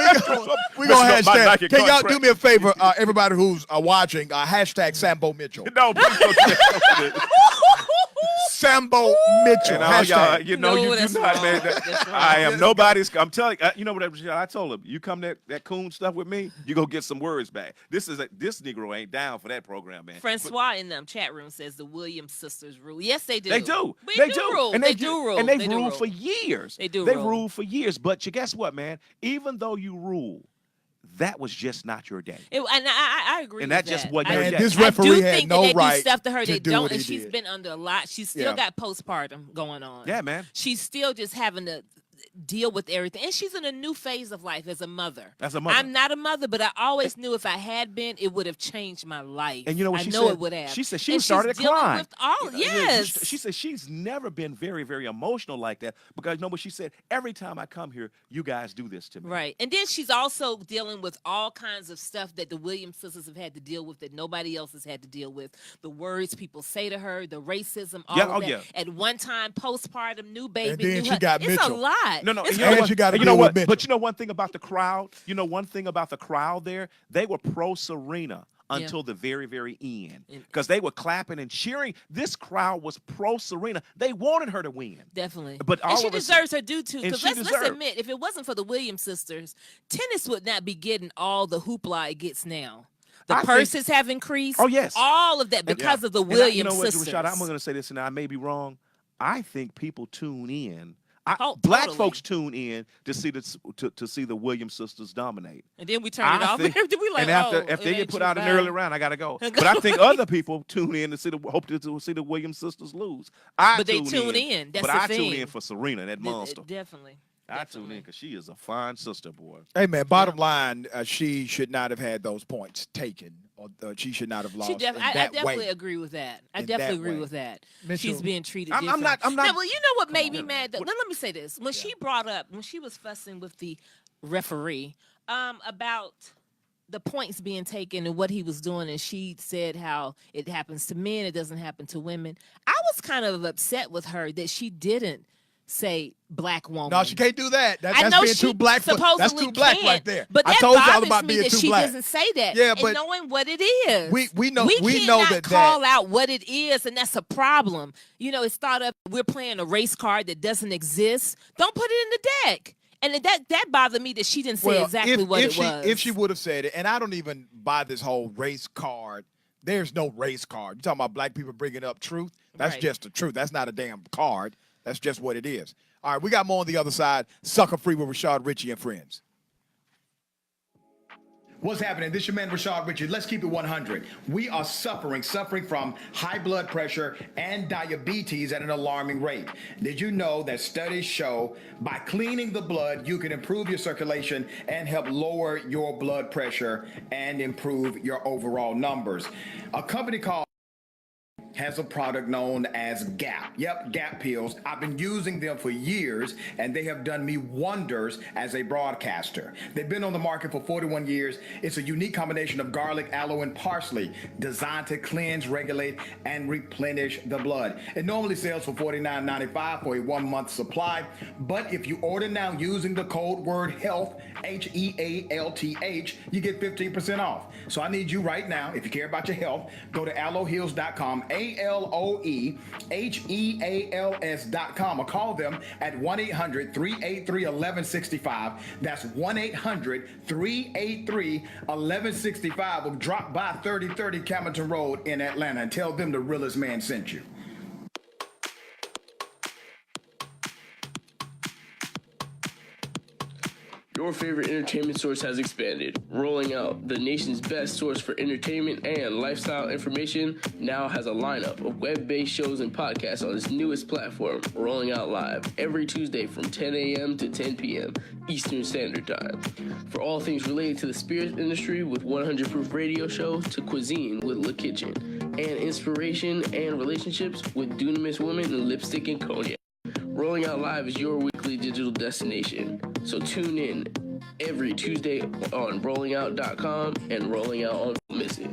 We gonna hashtag. Can y'all
contract.
do me a favor, everybody who's watching? Hashtag Sambo Mitchell.
No, please don't do that.
Sambo Mitchell.
And all y'all,
Hashtag.
you know,
No,
you do
that's
not,
wrong.
man.
That's wrong.
I am nobody's. I'm telling you know what I told him. You come that coon stuff with me, you go get some words back. This Negro ain't down for that program, man.
Francois in the chat room says the Williams sisters rule. Yes, they do.
They do.
They do rule.
And
They do rule.
And they've
They do
ruled
rule.
for years.
They do
They've
rule.
ruled for years. But you guess what, man? Even though you rule, that was just not your day.
And I agree.
And
with
that just
that.
wasn't
I,
your day.
this
I
referee
do
had
think
no
that they
right
do stuff to her
to
they
do
don't,
what
and
he
she's
did.
been under a lot. She's still
Yeah.
got postpartum going on.
Yeah, man.
She's still just having to deal with everything, and she's in a new phase of life as a mother.
As a mother.
I'm not a mother, but I always knew if I had been, it would have changed my life.
And you know what
I
she
know
said?
it would have.
She said she
And
started
she's dealing
crying.
with all, yes.
She said she's never been very, very emotional like that because you know what she said? Every time I come here, you guys do this to me.
Right. And then she's also dealing with all kinds of stuff that the Williams sisters have had to deal with that nobody else has had to deal with. The words people say to her, the racism, all of that. At one time, postpartum, new baby,
And then
new
she
hu-
got
it's
Mitchell.
a lot.
No,
It's
and you know
And
what?
she gotta
And you know
deal with
what?
Mitchell.
But you know one thing about the crowd? You know one thing about the crowd there? They were pro Serena until the very, very end. Because they were clapping and cheering. This crowd was pro Serena. They wanted her to win.
Definitely.
But all
and she
of a
deserves her due too.
and
Because
she
let's
deserved-
admit, if it wasn't for the Williams sisters, tennis would not be getting all the hoopla it gets now. The
I think-
purses have increased.
Oh, yes.
All of that because of the
And
Williams
you know what,
sisters.
Rashad, I'm going to say this, and I may be wrong. I think people tune in.
Oh,
Black
totally.
folks tune in to see the Williams sisters dominate.
And then we turn it off.
think-
we like,
and after
oh,
if
it
they get
ain't
put
you,
out an
bye.
early round, I gotta go. But I think other people tune in to see the Williams sisters lose.
But they tune in. That's
but
the
I tune
thing.
in for Serena, that monster.
Definitely.
I tune in because she is a fine sister, boy.
Hey, man, bottom line, she should not have had those points taken, or she should not have lost in
I
that
definitely
way.
agree with that. I
In
definitely
that
agree
way.
with that.
Mitchell,
She's being treated
I'm
different.
not-
Now, well, you know what made me
on.
mad? Let me say this. When she brought up, when she was fussing with the referee about the points being taken and what he was doing, and she said how it happens to men, it doesn't happen to women. I was kind of upset with her that she didn't say black woman.
No, she can't do that.
I
That's
know
being
she
too black. That's
supposedly
too black
can,
right there.
But
I
that
told y'all
bothers
about
me
being
that
too
she
black.
doesn't say that.
Yeah,
and
but
knowing what it is,
we know
cannot
that
call out what it is, and that's a problem. You know, it's thought of we're playing a race card that doesn't exist. Don't put it in the deck. And that bothered me that she didn't say exactly what it was.
If she would have said it, and I don't even buy this whole race card. There's no race card. You talking about black people bringing up truth? That's
Right.
just the truth. That's not a damn card. That's just what it is. All right, we got more on the other side. Sucker Free with Rashad, Richey, and friends. What's happening? This is your man, Rashad Richey. Let's keep it 100. We are suffering from high blood pressure and diabetes at an alarming rate. Did you know that studies show by cleaning the blood, you can improve your circulation and help lower your blood pressure and improve your overall numbers? A company called has a product known as GAP. Yep, GAP pills. I've been using them for years, and they have done me wonders as a broadcaster. They've been on the market for 41 years. It's a unique combination of garlic, aloe, and parsley designed to cleanse, regulate, and replenish the blood. It normally sells for $49.95 for a 1-month supply, but if you order now using the code word HEALTH, HEALTH, you get 15% off. So I need you right now, if you care about your health, go to aloeheals.com, ALOEHEALS.com, or call them at 1-800-383-1165. That's 1-800-383-1165, or drop by 3030 Camilton Road in Atlanta and tell them the realest man sent you.
Your favorite entertainment source has expanded. Rolling Out, the nation's best source for entertainment and lifestyle information, now has a lineup of web-based shows and podcasts on its newest platform, Rolling Out Live, every Tuesday from 10 a.m. to 10 p.m. Eastern Standard Time. For all things related to the spirits industry, with 100 Proof Radio Show, to cuisine with La Kitchen, and inspiration and relationships with Dunamis Women and Lipstick and Cognac. Rolling Out Live is your weekly digital destination. So tune in every Tuesday on rollingout.com and Rolling Out on Missy.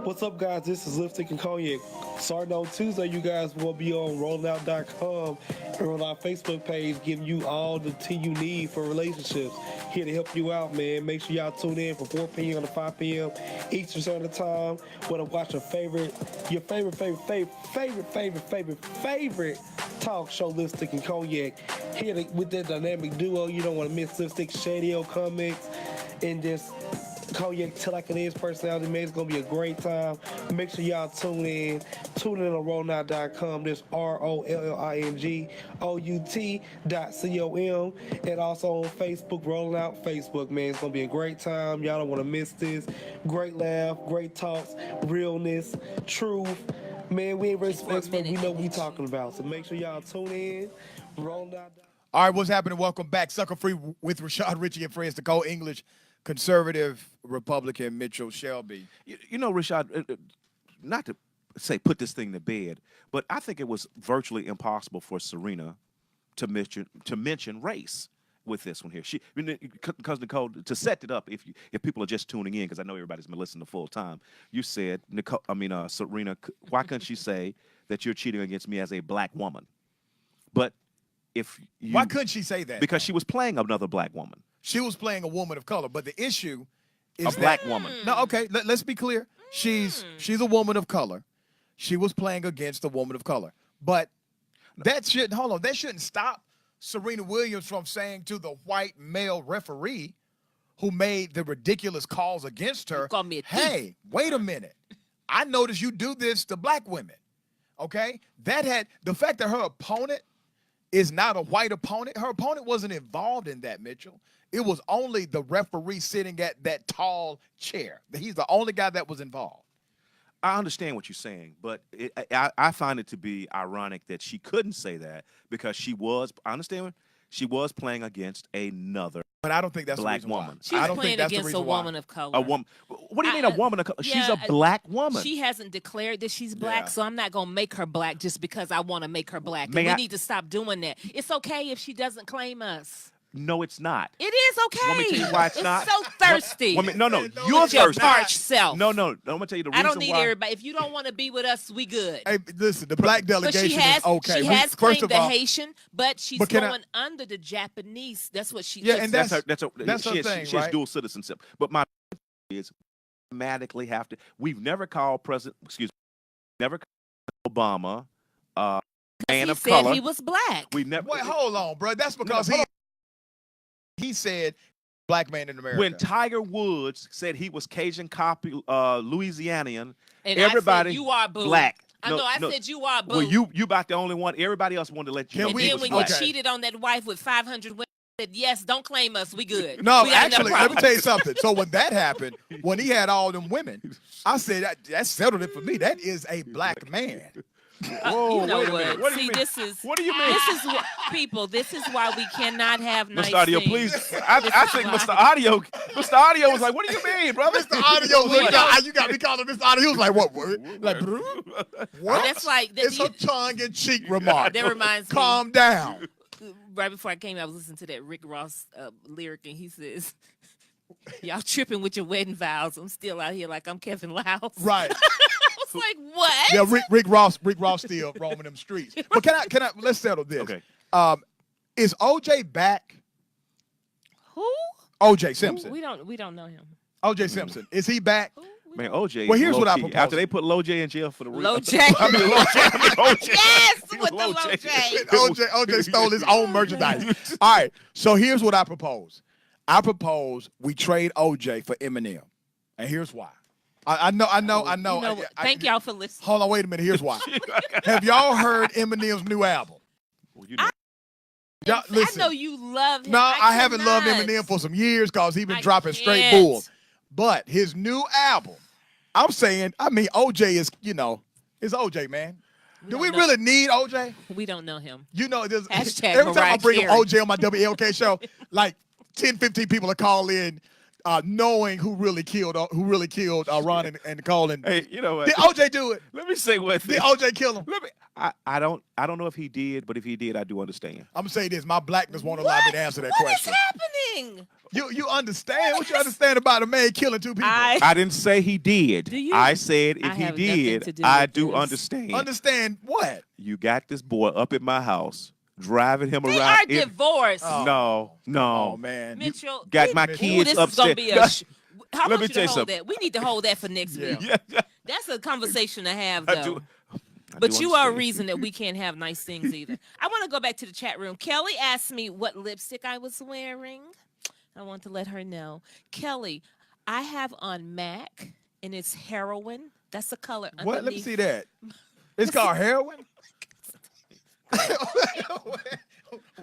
What's up, guys? This is Lipstick and Cognac. Starting on Tuesday, you guys will be on rollingout.com and on our Facebook page, giving you all the tea you need for relationships. Here to help you out, man. Make sure y'all tune in from 4 p.m. to 5 p.m. Eastern Standard Time. Where to watch your favorite talk show, Lipstick and Cognac. Here with that dynamic duo, you don't want to miss Lipstick, Shady Comics, and just Cognac Tell Like It Is personality, man. It's going to be a great time. Make sure y'all tune in. Tune in on rollingout.com. This ROLLINGOUT.com. And also on Facebook, Rolling Out Facebook, man. It's going to be a great time. Y'all don't want to miss this. Great laugh, great talks, realness, truth. Man, we ain't really experts, we know what we talking about. So make sure y'all tune in. Rolling Out.
All right, what's happening? Welcome back. Sucker Free with Rashad, Richey, and friends. Nicole English, conservative Republican Mitchell Shelby.
You know, Rashad, not to say put this thing to bed, but I think it was virtually impossible for Serena to mention race with this one here. Because Nicole, to set it up, if people are just tuning in, because I know everybody's been listening the full time, you said, Serena, why couldn't she say that you're cheating against me as a black woman? But
why couldn't she say that?
Because she was playing another black woman.
She was playing a woman of color, but the issue is
a black woman.
No, okay, let's be clear. She's a woman of color. She was playing against a woman of color. But that shouldn't stop Serena Williams from saying to the white male referee who made the ridiculous calls against her,
call me a thief.
Hey, wait a minute. I noticed you do this to black women. Okay? The fact that her opponent is not a white opponent, her opponent wasn't involved in that, Mitchell. It was only the referee sitting at that tall chair. He's the only guy that was involved.
I understand what you're saying, but I find it to be ironic that she couldn't say that because she was playing against another
But I don't think that's
black
the reason
woman.
why.
She's
I don't
playing
think that's
against
the
a
reason why.
woman of color.
A woman. What do you mean a woman of color? She's a black woman.
She hasn't declared that she's black,
Yeah.
so I'm not going to make her black just because I want to make her black.
May
And
I-
we need to stop doing that. It's okay if she doesn't claim us.
No, it's not.
It is okay.
Want me to tell you why it's not?
so thirsty.
No, you're
With your
thirsty.
parched self.
No, I'm gonna tell you the reason
I don't need
why.
everybody. If you don't want to be with us, we good.
Hey, listen, the black
So
delegation
she has,
is okay.
she has
First
claimed
of
the
all,
Haitian, but she's
But can I-
going under the Japanese. That's what she.
Yeah,
looks
and
like.
that's her thing,
she has
right?
dual citizenship. But my is automatically have to. We've never called never called Obama man
he
of
said
color.
he was black.
We've never.
Wait, hold on, bro. That's because he said black man in America.
When Tiger Woods said he was Cajun copy Louisianian,
And
everybody
I said, you are boo.
black.
I know. I said you are boo.
Well, you about the only one. Everybody else wanted to let you
Can
know.
and
we-
he
then
was
when
black.
you
Okay.
cheated on that wife with 500 women, said yes, don't claim us. We good.
No,
We got
actually,
enough
let me tell you
problems.
something. So when that happened, when he had all them women, I said that settled it for me. That is a black man.
Whoa,
You know
wait a
what?
minute. What do you
See,
mean?
this is
What do you mean?
This is what people. This is why we cannot have nice
Mr. Audio,
things.
please. I think Mr. Audio was like, "What do you mean, brother?"
Mr. Audio looked out. You got me calling Mr. Audio. He was like, what? Like, what?
That's like
It's a tongue-in-cheek remark.
That reminds me.
Calm down.
Right before I came, I was listening to that Rick Ross lyric, and he says, "Y'all tripping with your wedding vows. I'm still out here like I'm Kevin Liles."
Right.
I was like, "What?"
Yeah, Rick Ross still roaming them streets. But can I let's settle this.
Okay.
Is OJ back?
Who?
OJ Simpson.
We don't know him.
OJ Simpson. Is he back?
Who?
Man, OJ.
Well, here's what I
low-key.
propose.
After they put Lil J in jail for the
Lil J.
OJ.
Yes,
He
with
was
the
Lil J.
Lil J.
OJ stole his own merchandise. All right. So here's what I propose. I propose we trade OJ for Eminem. And here's why. I know.
You know what? Thank y'all for listening.
Hold on, wait a minute. Here's why. Have y'all heard Eminem's new album?
Well, you know.
Y'all, listen.
I know you love him.
No, I haven't loved
cannot.
Eminem for some years because he's been
I
dropping straight
can't.
bull. But his new album, OJ is, is OJ, man. Do we
No.
really need OJ?
We don't know him.
There's
Hashtag
every time I
Mariah
bring up
Carey.
OJ on my WLK show, like 10, 15 people are call in, knowing who really killed Ron and Nicole. And
Hey, you know what?
did OJ do it?
Let me say what.
Did OJ kill him?
Let me. I don't know if he did, but if he did, I do understand.
I'm gonna say this: my blackness won't allow me to answer that
What is
question.
happening? saying.
You understand? What you understand about a man killing two people?
I didn't say he did.
Do you?
I said if
I
he
have nothing to
did,
do
I
with
do
this.
understand.
Understand what?
You got this boy up at my house, driving him
They
around.
are divorced.
No.
Oh man.
Mitchell,
got my
ooh,
kids
this is gonna
upstairs.
be a. How
Let
about
me
you
tell you
to hold
something.
that? We need to hold that for next week.
Yeah.
That's a conversation to have,
I
though.
do-
But you are a
understand.
reason that we can't have nice things either. I want to go back to the chat room. Kelly asked me what lipstick I was wearing. I want to let her know. Kelly, I have on MAC, and it's heroin. That's the color.
What? Let me
underneath.
see that. It's called heroin.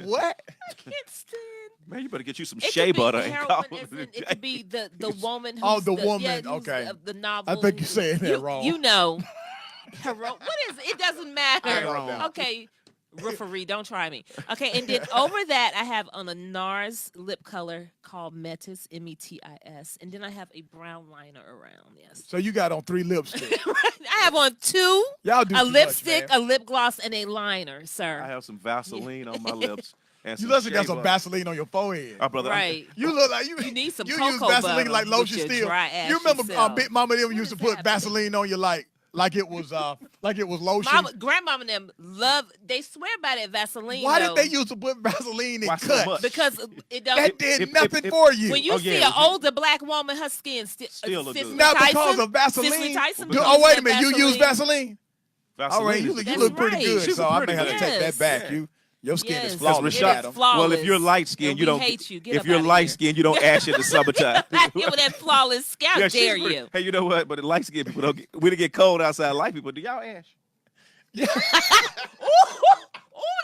What?
I can't stand.
Man, you better get you some
It
shea
could be
butter and
heroin,
call
as in it could be the woman. Who's
Oh, the woman,
Yeah, who's
okay.
The novel.
I think you're saying that wrong.
You know, what is it? It doesn't matter.
I wrote down.
Okay, referee, don't try me. Okay, and then over that, I have on a NARS lip color called Metis, Metis, and then I have a brown liner around. Yes,
So you got on 3 lipsticks.
I have on 2:
Y'all do
a
too much,
lipstick,
man.
a lip gloss, and a liner, sir.
I have some Vaseline on my lips. And
You
some
listen, got
shea
some
butter.
Vaseline on your forehead.
Brother,
Right.
You look like you.
You need some
You
cocoa
use Vaseline
butter
like
with
lotion
your
still.
dry ass
You remember
yourself.
Big Mama them
What
used to
is
put
happening?
Vaseline on you like it was lotion.
Mama, grandmama and them love. They swear by that Vaseline.
Why
though,
did they used to put Vaseline in
Why so
cuts?
much?
Because it don't.
That did
if-
nothing
if-
for you.
When you
Oh,
see
yeah,
an older black woman, her skin
Still look good.
Not
Tyson,
because of Vaseline.
Cicely Tyson
Do-
was
oh, wait a
using
minute. You use
Vaseline.
Vaseline? All right, you
That's
look pretty
right.
good,
She's
so
a
I may
pretty
have to
girl.
take that
Yes.
back.
Yeah.
Your skin
Yes.
is flawless.
Rashad-
It is
Adam.
flawless.
Well, if you're light skinned,
And
you
we
don't.
hate you. Get
If
up
you're
outta
light
here.
skinned, you don't ash in the summertime.
Yeah, with that flawless scalp,
Yeah, she's
dare
pretty-
you?
Hey, you know what? But the light skinned people don't. When it get cold outside, light people, do y'all ash?
Ooh,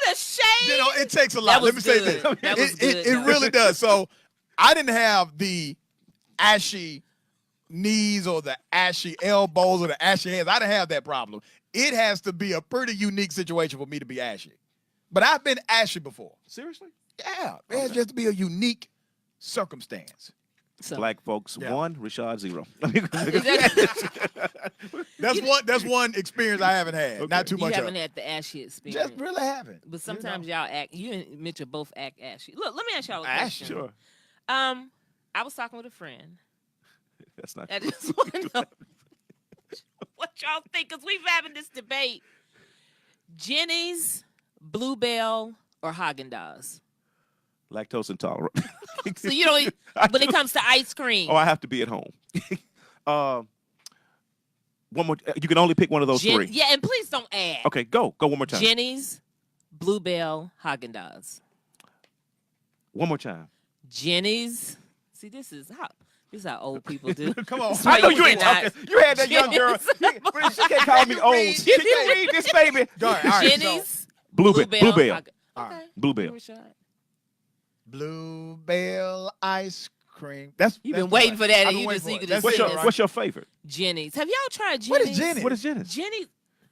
the shade.
You know, it takes a lot.
was
Let me say
good.
this.
That was good,
It
though.
really does. So I didn't have the ashy knees or the ashy elbows or the ashy hands. I didn't have that problem. It has to be a pretty unique situation for me to be ashy. But I've been ashy before.
Seriously?
Yeah. It has just to be a unique circumstance.
So,
Black folks
Yeah.
1, Rashad 0.
That's one experience I haven't had. Not too
you
much of
haven't
it.
had the ashy experience.
Just really haven't.
But sometimes y'all act. You and Mitchell both act ashy. Look, let me ask y'all a
Ashy?
question.
Sure.
I was talking with a friend.
That's not
I
true.
just want to know what y'all think, because we've having this debate. Jenny's, Bluebell, or Haagen-Dazs?
Lactose intolerant.
So you don't eat, when it comes to ice cream.
Oh, I have to be at home. One more. You can only pick one of those 3.
Yeah, and please don't add.
Okay, go. Go one more time.
Jenny's, Bluebell, Haagen-Dazs.
One more time.
Jenny's. See, this is how old people do.
Come on.
That's why
I know you ain't
cannot-
talking. You had that young girl.
Jenny's.
She can't call me old. She
Jenny-
can read this, baby.
All right, all right, so
Jenny's,
Bluebell.
Bluebell.
Bluebell.
Okay.
Bluebell.
Rashad.
Bluebell ice cream. That's
You've
that's
been waiting
one.
for that,
I've
and
been
you
waiting
just-
for
you
it.
could
That's
just
it,
say
right?
What's your favorite?
Jenny's. Have y'all tried Jenny's?
What is Jenny's?
What is Jenny's?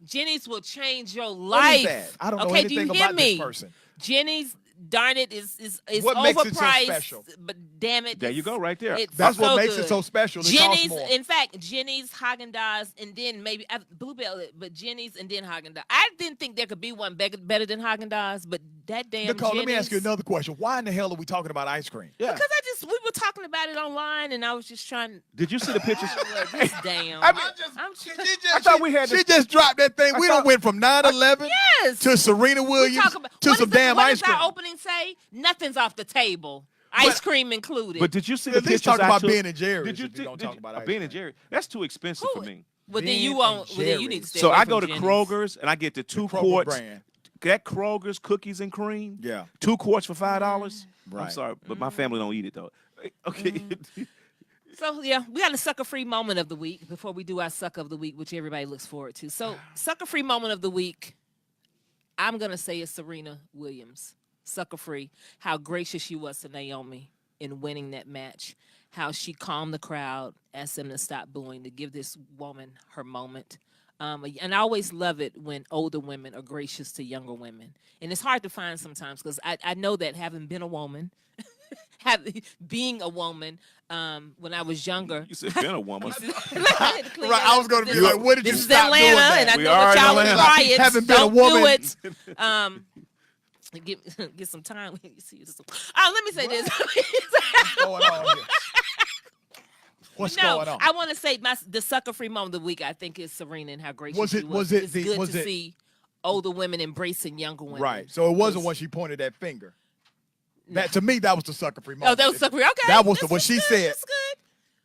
Jenny's will change your
What
life.
is that? I don't know
Okay, do you
anything
hear
about
me?
this person.
Jenny's, darn it, is
What makes it so
overpriced.
special?
But damn it,
There you go, right there.
it's
That's what
so
makes
good.
it so special. It costs
Jenny's,
more.
in fact, Jenny's, Haagen-Dazs, and then maybe Bluebell, but Jenny's and then Haagen-Dazs. I didn't think there could be one better than Haagen-Dazs, but that damn
Nicole, let me ask you
Jenny's-
another question. Why in the hell are we talking about ice cream?
Yeah.
Because we were talking about it online, and I was just trying.
Did you see the pictures?
Look, this damn.
I mean,
I'm
I thought we had
She
this.
just dropped that thing. We done went from 9/11
yes.
to Serena
We
Williams
talk about,
to
what
some
is the-
damn
what
ice
does our
cream.
opening say? Nothing's off the table. Ice cream included.
But did you see the
At least
pictures
talk
I
about
took?
Ben and Jerry's
Did you
if you're gonna talk about ice
Ben
cream.
and Jerry? That's too expensive
Who-
for me.
Well, then
Ben
you
and
won't. Well, then you need to
Jerry's.
stay
So
away
I
from
go to
Jenny's.
Kroger's and I get the 2
Kroger
quarts.
brand.
That Kroger's cookies and cream.
Yeah.
2 quarts for $5. I'm
Right.
sorry, but my family don't eat it though. Okay.
So yeah, we got a sucker-free moment of the week before we do our sucker of the week, which everybody looks forward to. So sucker-free moment of the week, I'm gonna say it's Serena Williams. Sucker-free. How gracious she was to Naomi in winning that match. How she calmed the crowd, asked them to stop booing, to give this woman her moment. And I always love it when older women are gracious to younger women. And it's hard to find sometimes because I know that having been a woman, being a woman, when I was younger.
You said been a woman.
Right, I was gonna be like, what did you
This is
stop doing
Atlanta,
that?
and I
We
know
are
what
in
y'all
Atlanta.
riots.
Haven't been a
Don't
woman.
do it. Get some time. You see this. Let me say this.
What's going on here? What's going on?
I want to say the sucker-free moment of the week. I think is Serena and how great she was. It's good to see older women embracing younger women.
Right. So it wasn't when she pointed that finger. That to me, that was the sucker-free moment.
Oh, that was sucker-free. Okay.
That was what she said.
That's good.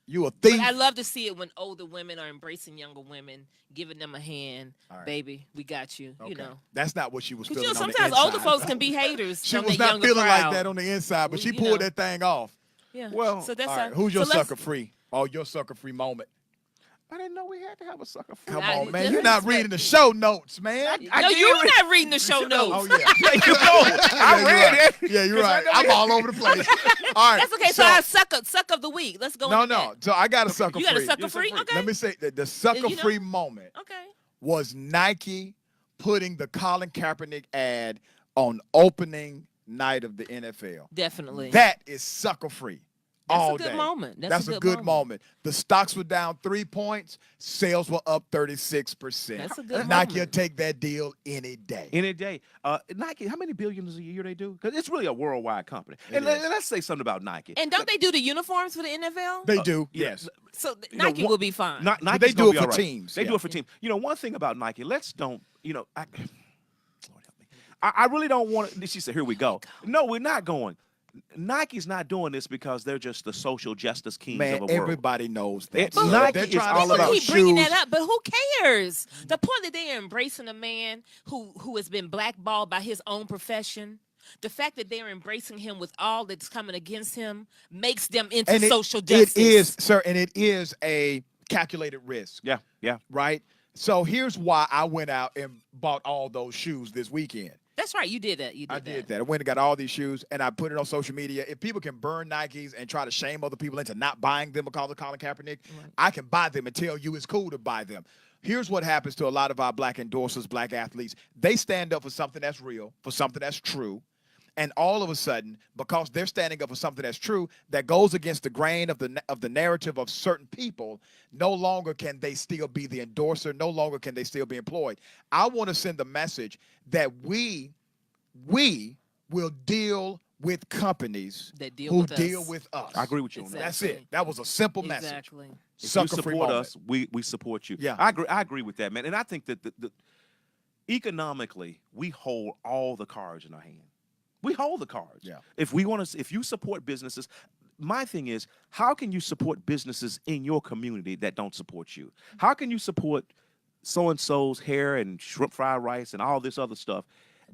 You a thief.
But I love to see it when older women are embracing younger women, giving them a hand. Right. Baby, we got you. Okay. You know.
That's not what she was feeling.
Sometimes older folks can be haters.
She was not feeling like that on the inside, but she pulled that thing off.
Yeah.
Well,
so that's
all right. Who's your sucker-free? Oh, your sucker-free moment.
I didn't know we had to have a sucker free.
Come on, man. You're not reading the show notes, man.
No, you're not reading the show notes.
Oh, yeah. I read it. Yeah, you're right. I'm all over the place. All right.
That's okay. So our suck of the week. Let's go.
No. So I got a sucker free.
You got a sucker free? Okay.
Let me say the sucker free moment was Nike putting the Colin Kaepernick ad on opening night of the NFL.
Definitely.
That is sucker free.
That's a good moment.
That's a good moment. The stocks were down 3 points. Sales were up 36%.
That's a good
Nike will take that deal any day.
Any day. Nike, how many billions a year they do? Because it's really a worldwide company. And let's say something about Nike.
And don't they do the uniforms for the NFL?
They do, yes.
So Nike will be fine.
They do it for teams.
They do it for teams. You know, one thing about Nike, Lord help me. I really don't want to. She said, here we go. No, we're not going. Nike's not doing this because they're just the social justice kings of the world.
Everybody knows that.
Nike is all about
keep bringing that up, but who cares? The point that they are embracing a man who has been blackballed by his own profession, the fact that they are embracing him with all that's coming against him makes them into social justice.
It is, sir, and it is a calculated risk.
Yeah.
Right? So here's why I went out and bought all those shoes this weekend.
That's right. You did that.
I did that. I went and got all these shoes, and I put it on social media. If people can burn Nikes and try to shame other people into not buying them because of Colin Kaepernick, I can buy them and tell you it's cool to buy them. Here's what happens to a lot of our black endorsers, black athletes. They stand up for something that's real, for something that's true. And all of a sudden, because they're standing up for something that's true, that goes against the grain of the narrative of certain people, no longer can they still be the endorser. No longer can they still be employed. I want to send the message that we will deal with companies who deal with us.
I agree with you on that.
That's it. That was a simple message.
Exactly.
If you support us, we support you.
Yeah.
I agree with that, man. And I think that economically, we hold all the cards in our hand. We hold the cards.
Yeah.
If you support businesses, my thing is, how can you support businesses in your community that don't support you? How can you support so-and-so's hair and shrimp fried rice and all this other stuff,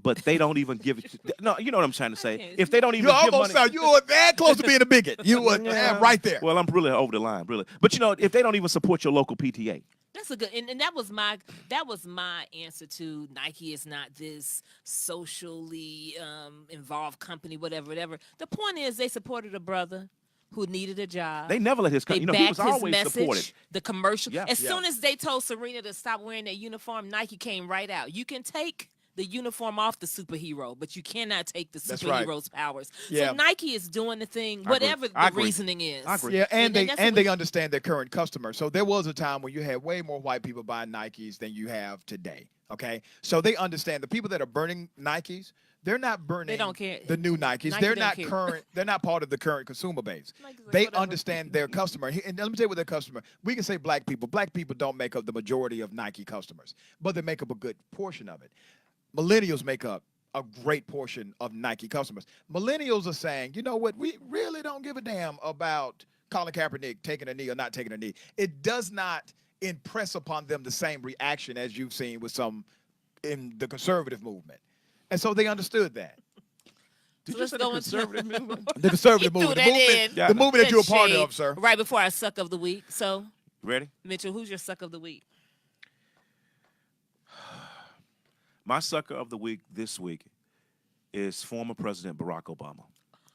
but they don't even give it? No, you know what I'm trying to say. If they don't even give money,
you were that close to being a bigot. You were right there.
Well, I'm really over the line, really. But if they don't even support your local PTA.
That's a good, and that was my answer to Nike is not this socially involved company, whatever. The point is they supported a brother who needed a job.
They never let his company. He was always supported.
The commercial. Yeah. As soon as they told Serena to stop wearing that uniform, Nike came right out. You can take the uniform off the superhero, but you cannot take the superhero's powers. Yeah. So Nike is doing the thing, whatever the reasoning is.
I agree.
Yeah, and they understand their current customer. So there was a time when you had way more white people buying Nikes than you have today. Okay, so they understand the people that are burning Nikes. They're not burning. They don't care. The new Nikes. They're not current. They're not part of the current consumer base. They understand their customer. And let me tell you what their customer. We can say black people. Black people don't make up the majority of Nike customers, but they make up a good portion of it. Millennials make up a great portion of Nike customers. Millennials are saying, you know what, we really don't give a damn about Colin Kaepernick taking a knee or not taking a knee. It does not impress upon them the same reaction as you've seen with some in the conservative movement. And so they understood that.
Did you say the conservative movement?
The conservative movement. The movement that you're a part of, sir.
Right before our suck of the week. So,
ready?
Mitchell, who's your suck of the week?
My sucker of the week this week is former President Barack Obama.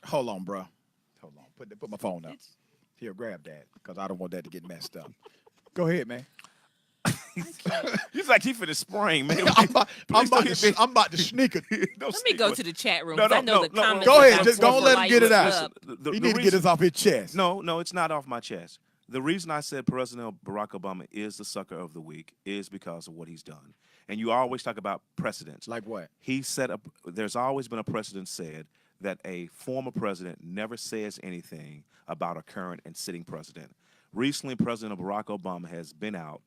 Hold on, bro. Hold on. Put my phone up. Here, grab that, because I don't want that to get messed up. Go ahead, man.
He's like, he finna spring, man.
I'm about to sneak it.
Let me go to the chat room. I know the comments.
Go ahead. Just don't let him get it out. He need to get this off his chest.
No, it's not off my chest. The reason I said President Barack Obama is the sucker of the week is because of what he's done. And you always talk about precedents.
Like what?
He set up, there's always been a precedent said that a former president never says anything about a current and sitting president. Recently, President Barack Obama has been out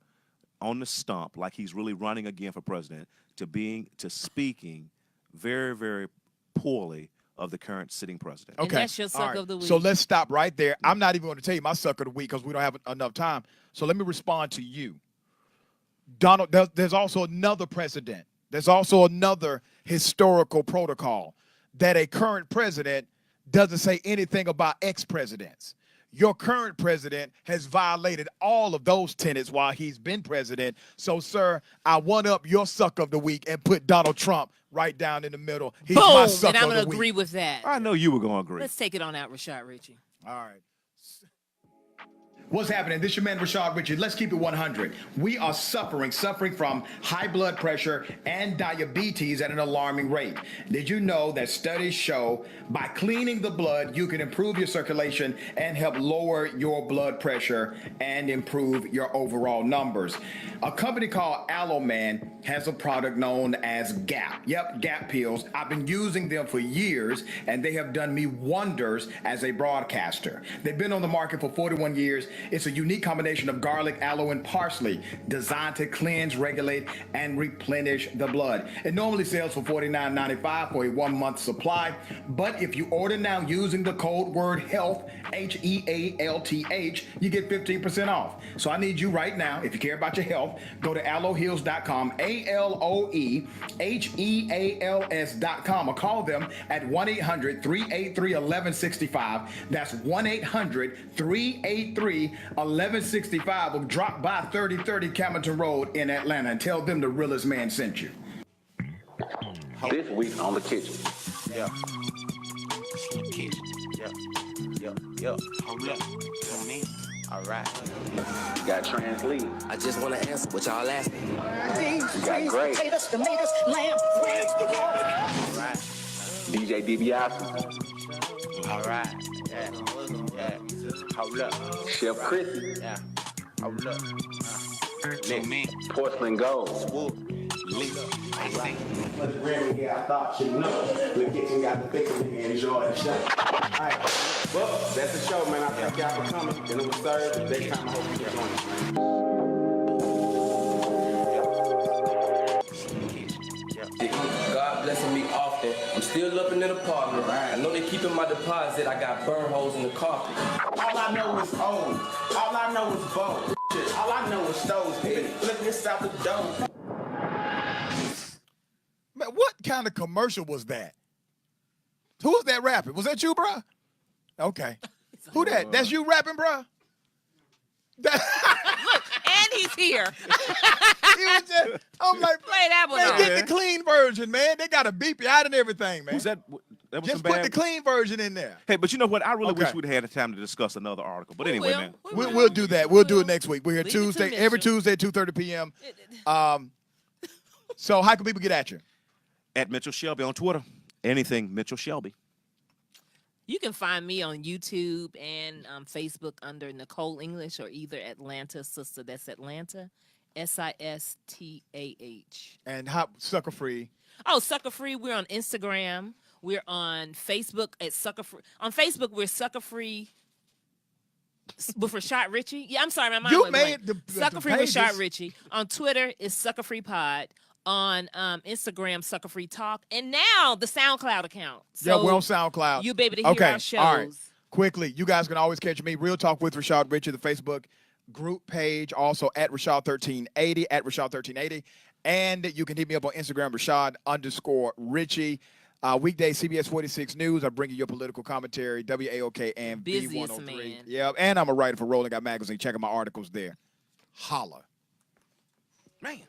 on the stump, like he's really running again for president, to speaking very, very poorly of the current sitting president.
And
Okay.
that's your suck
All right.
of the week.
So let's stop right there. I'm not even going to tell you my suck of the week because we don't have enough time. So let me respond to you. Donald, there's also another precedent. There's also another historical protocol that a current president doesn't say anything about ex-presidents. Your current president has violated all of those tenets while he's been president. So, sir, I one up your suck of the week and put Donald Trump right down in the middle. He's my
Boom!
suck
And I'm
of
going
the
to
week.
agree with that.
I know you were going to agree.
Let's take it on out, Rashad Richey.
All right. What's happening? This is your man, Rashad Richey. Let's keep it 100. We are suffering from high blood pressure and diabetes at an alarming rate. Did you know that studies show by cleaning the blood, you can improve your circulation and help lower your blood pressure and improve your overall numbers? A company called Alloman has a product known as GAP. Yep, GAP pills. I've been using them for years, and they have done me wonders as a broadcaster. They've been on the market for 41 years. It's a unique combination of garlic, aloe, and parsley designed to cleanse, regulate, and replenish the blood. It normally sells for $49.95 for a 1-month supply, but if you order now using the code word HEALTH, HEALTH, you get 15% off. So I need you right now, if you care about your health, go to AloeHeals.com, ALOEHEALS.com, or call them at 1-800-383-1165. That's 1-800-383-1165, or drop by 3030 Camilton Road in Atlanta and tell them the realest man sent you.
This week on the kitchen.
Yeah. Yo. Hold up. Come in. All right.
You got trans lead.
I just want to answer what y'all asking.
You got great.
All right.
DJ DiBiase.
All right. Yeah. Hold up.
Chef Chrissy.
Yeah. Hold up.
Next, Porcelain Gold.
Swoop. Lee. I see.
Much Grammy here, I thought you know. The kitchen got the thicker and enjoy the show. Alright. Well, that's the show, man. I thank y'all for coming. Then it was Thursday. Next time I hope you can join us, man.
God blessing me often. I'm still up in the apartment. I know they keeping my deposit. I got burn holes in the carpet.
All I know is old. All I know is bold. All I know is stoves. Look this out the door.
Man, what kind of commercial was that? Who was that rapping? Was that you, bruh? Okay. Who that? That's you rapping, bruh?
And he's here.
I'm like,
Play that one
man,
off.
get the clean version, man. They got to beep you out and everything, man.
Was that was
Just
some
put
bad?
the clean version in there.
Hey, but you know what? I really wish
Okay.
we'd had the time to discuss another article. But
We
anyway,
will.
man.
We'll do that. We'll do it next week. We're here
Leave it to
Tuesday,
Mitchell.
every Tuesday, 2:30 p.m. So how can people get at you?
At Mitchell Shelby on Twitter. Anything Mitchell Shelby.
You can find me on YouTube and Facebook under Nicole English, or either Atlanta Sister. That's Atlanta, SISTAH.
And how Sucker Free.
Oh, Sucker Free. We're on Instagram. We're on Facebook at Sucker Free. On Facebook, we're Sucker Free with Rashad Richey. Yeah, I'm sorry, my mind
You
went
made
blank.
the
Sucker Free with
pages.
Rashad Richey. On Twitter is Sucker Free Pod. On Instagram, Sucker Free Talk, and now the SoundCloud account. So
Yeah, we're on SoundCloud.
you'll be able to hear our shows.
All right. Quickly, you guys can always catch me. Real Talk with Rashad Richey, the Facebook group page, also at Rashad1380, at Rashad1380. And you can hit me up on Instagram, Rashad_Richey. Weekday, CBS 46 News. I'm bringing you political commentary, WAOK and
Busiest
B103.
man.
Yep, and I'm a writer for Rolling Out Magazine. Check out my articles there. Holla.
Man.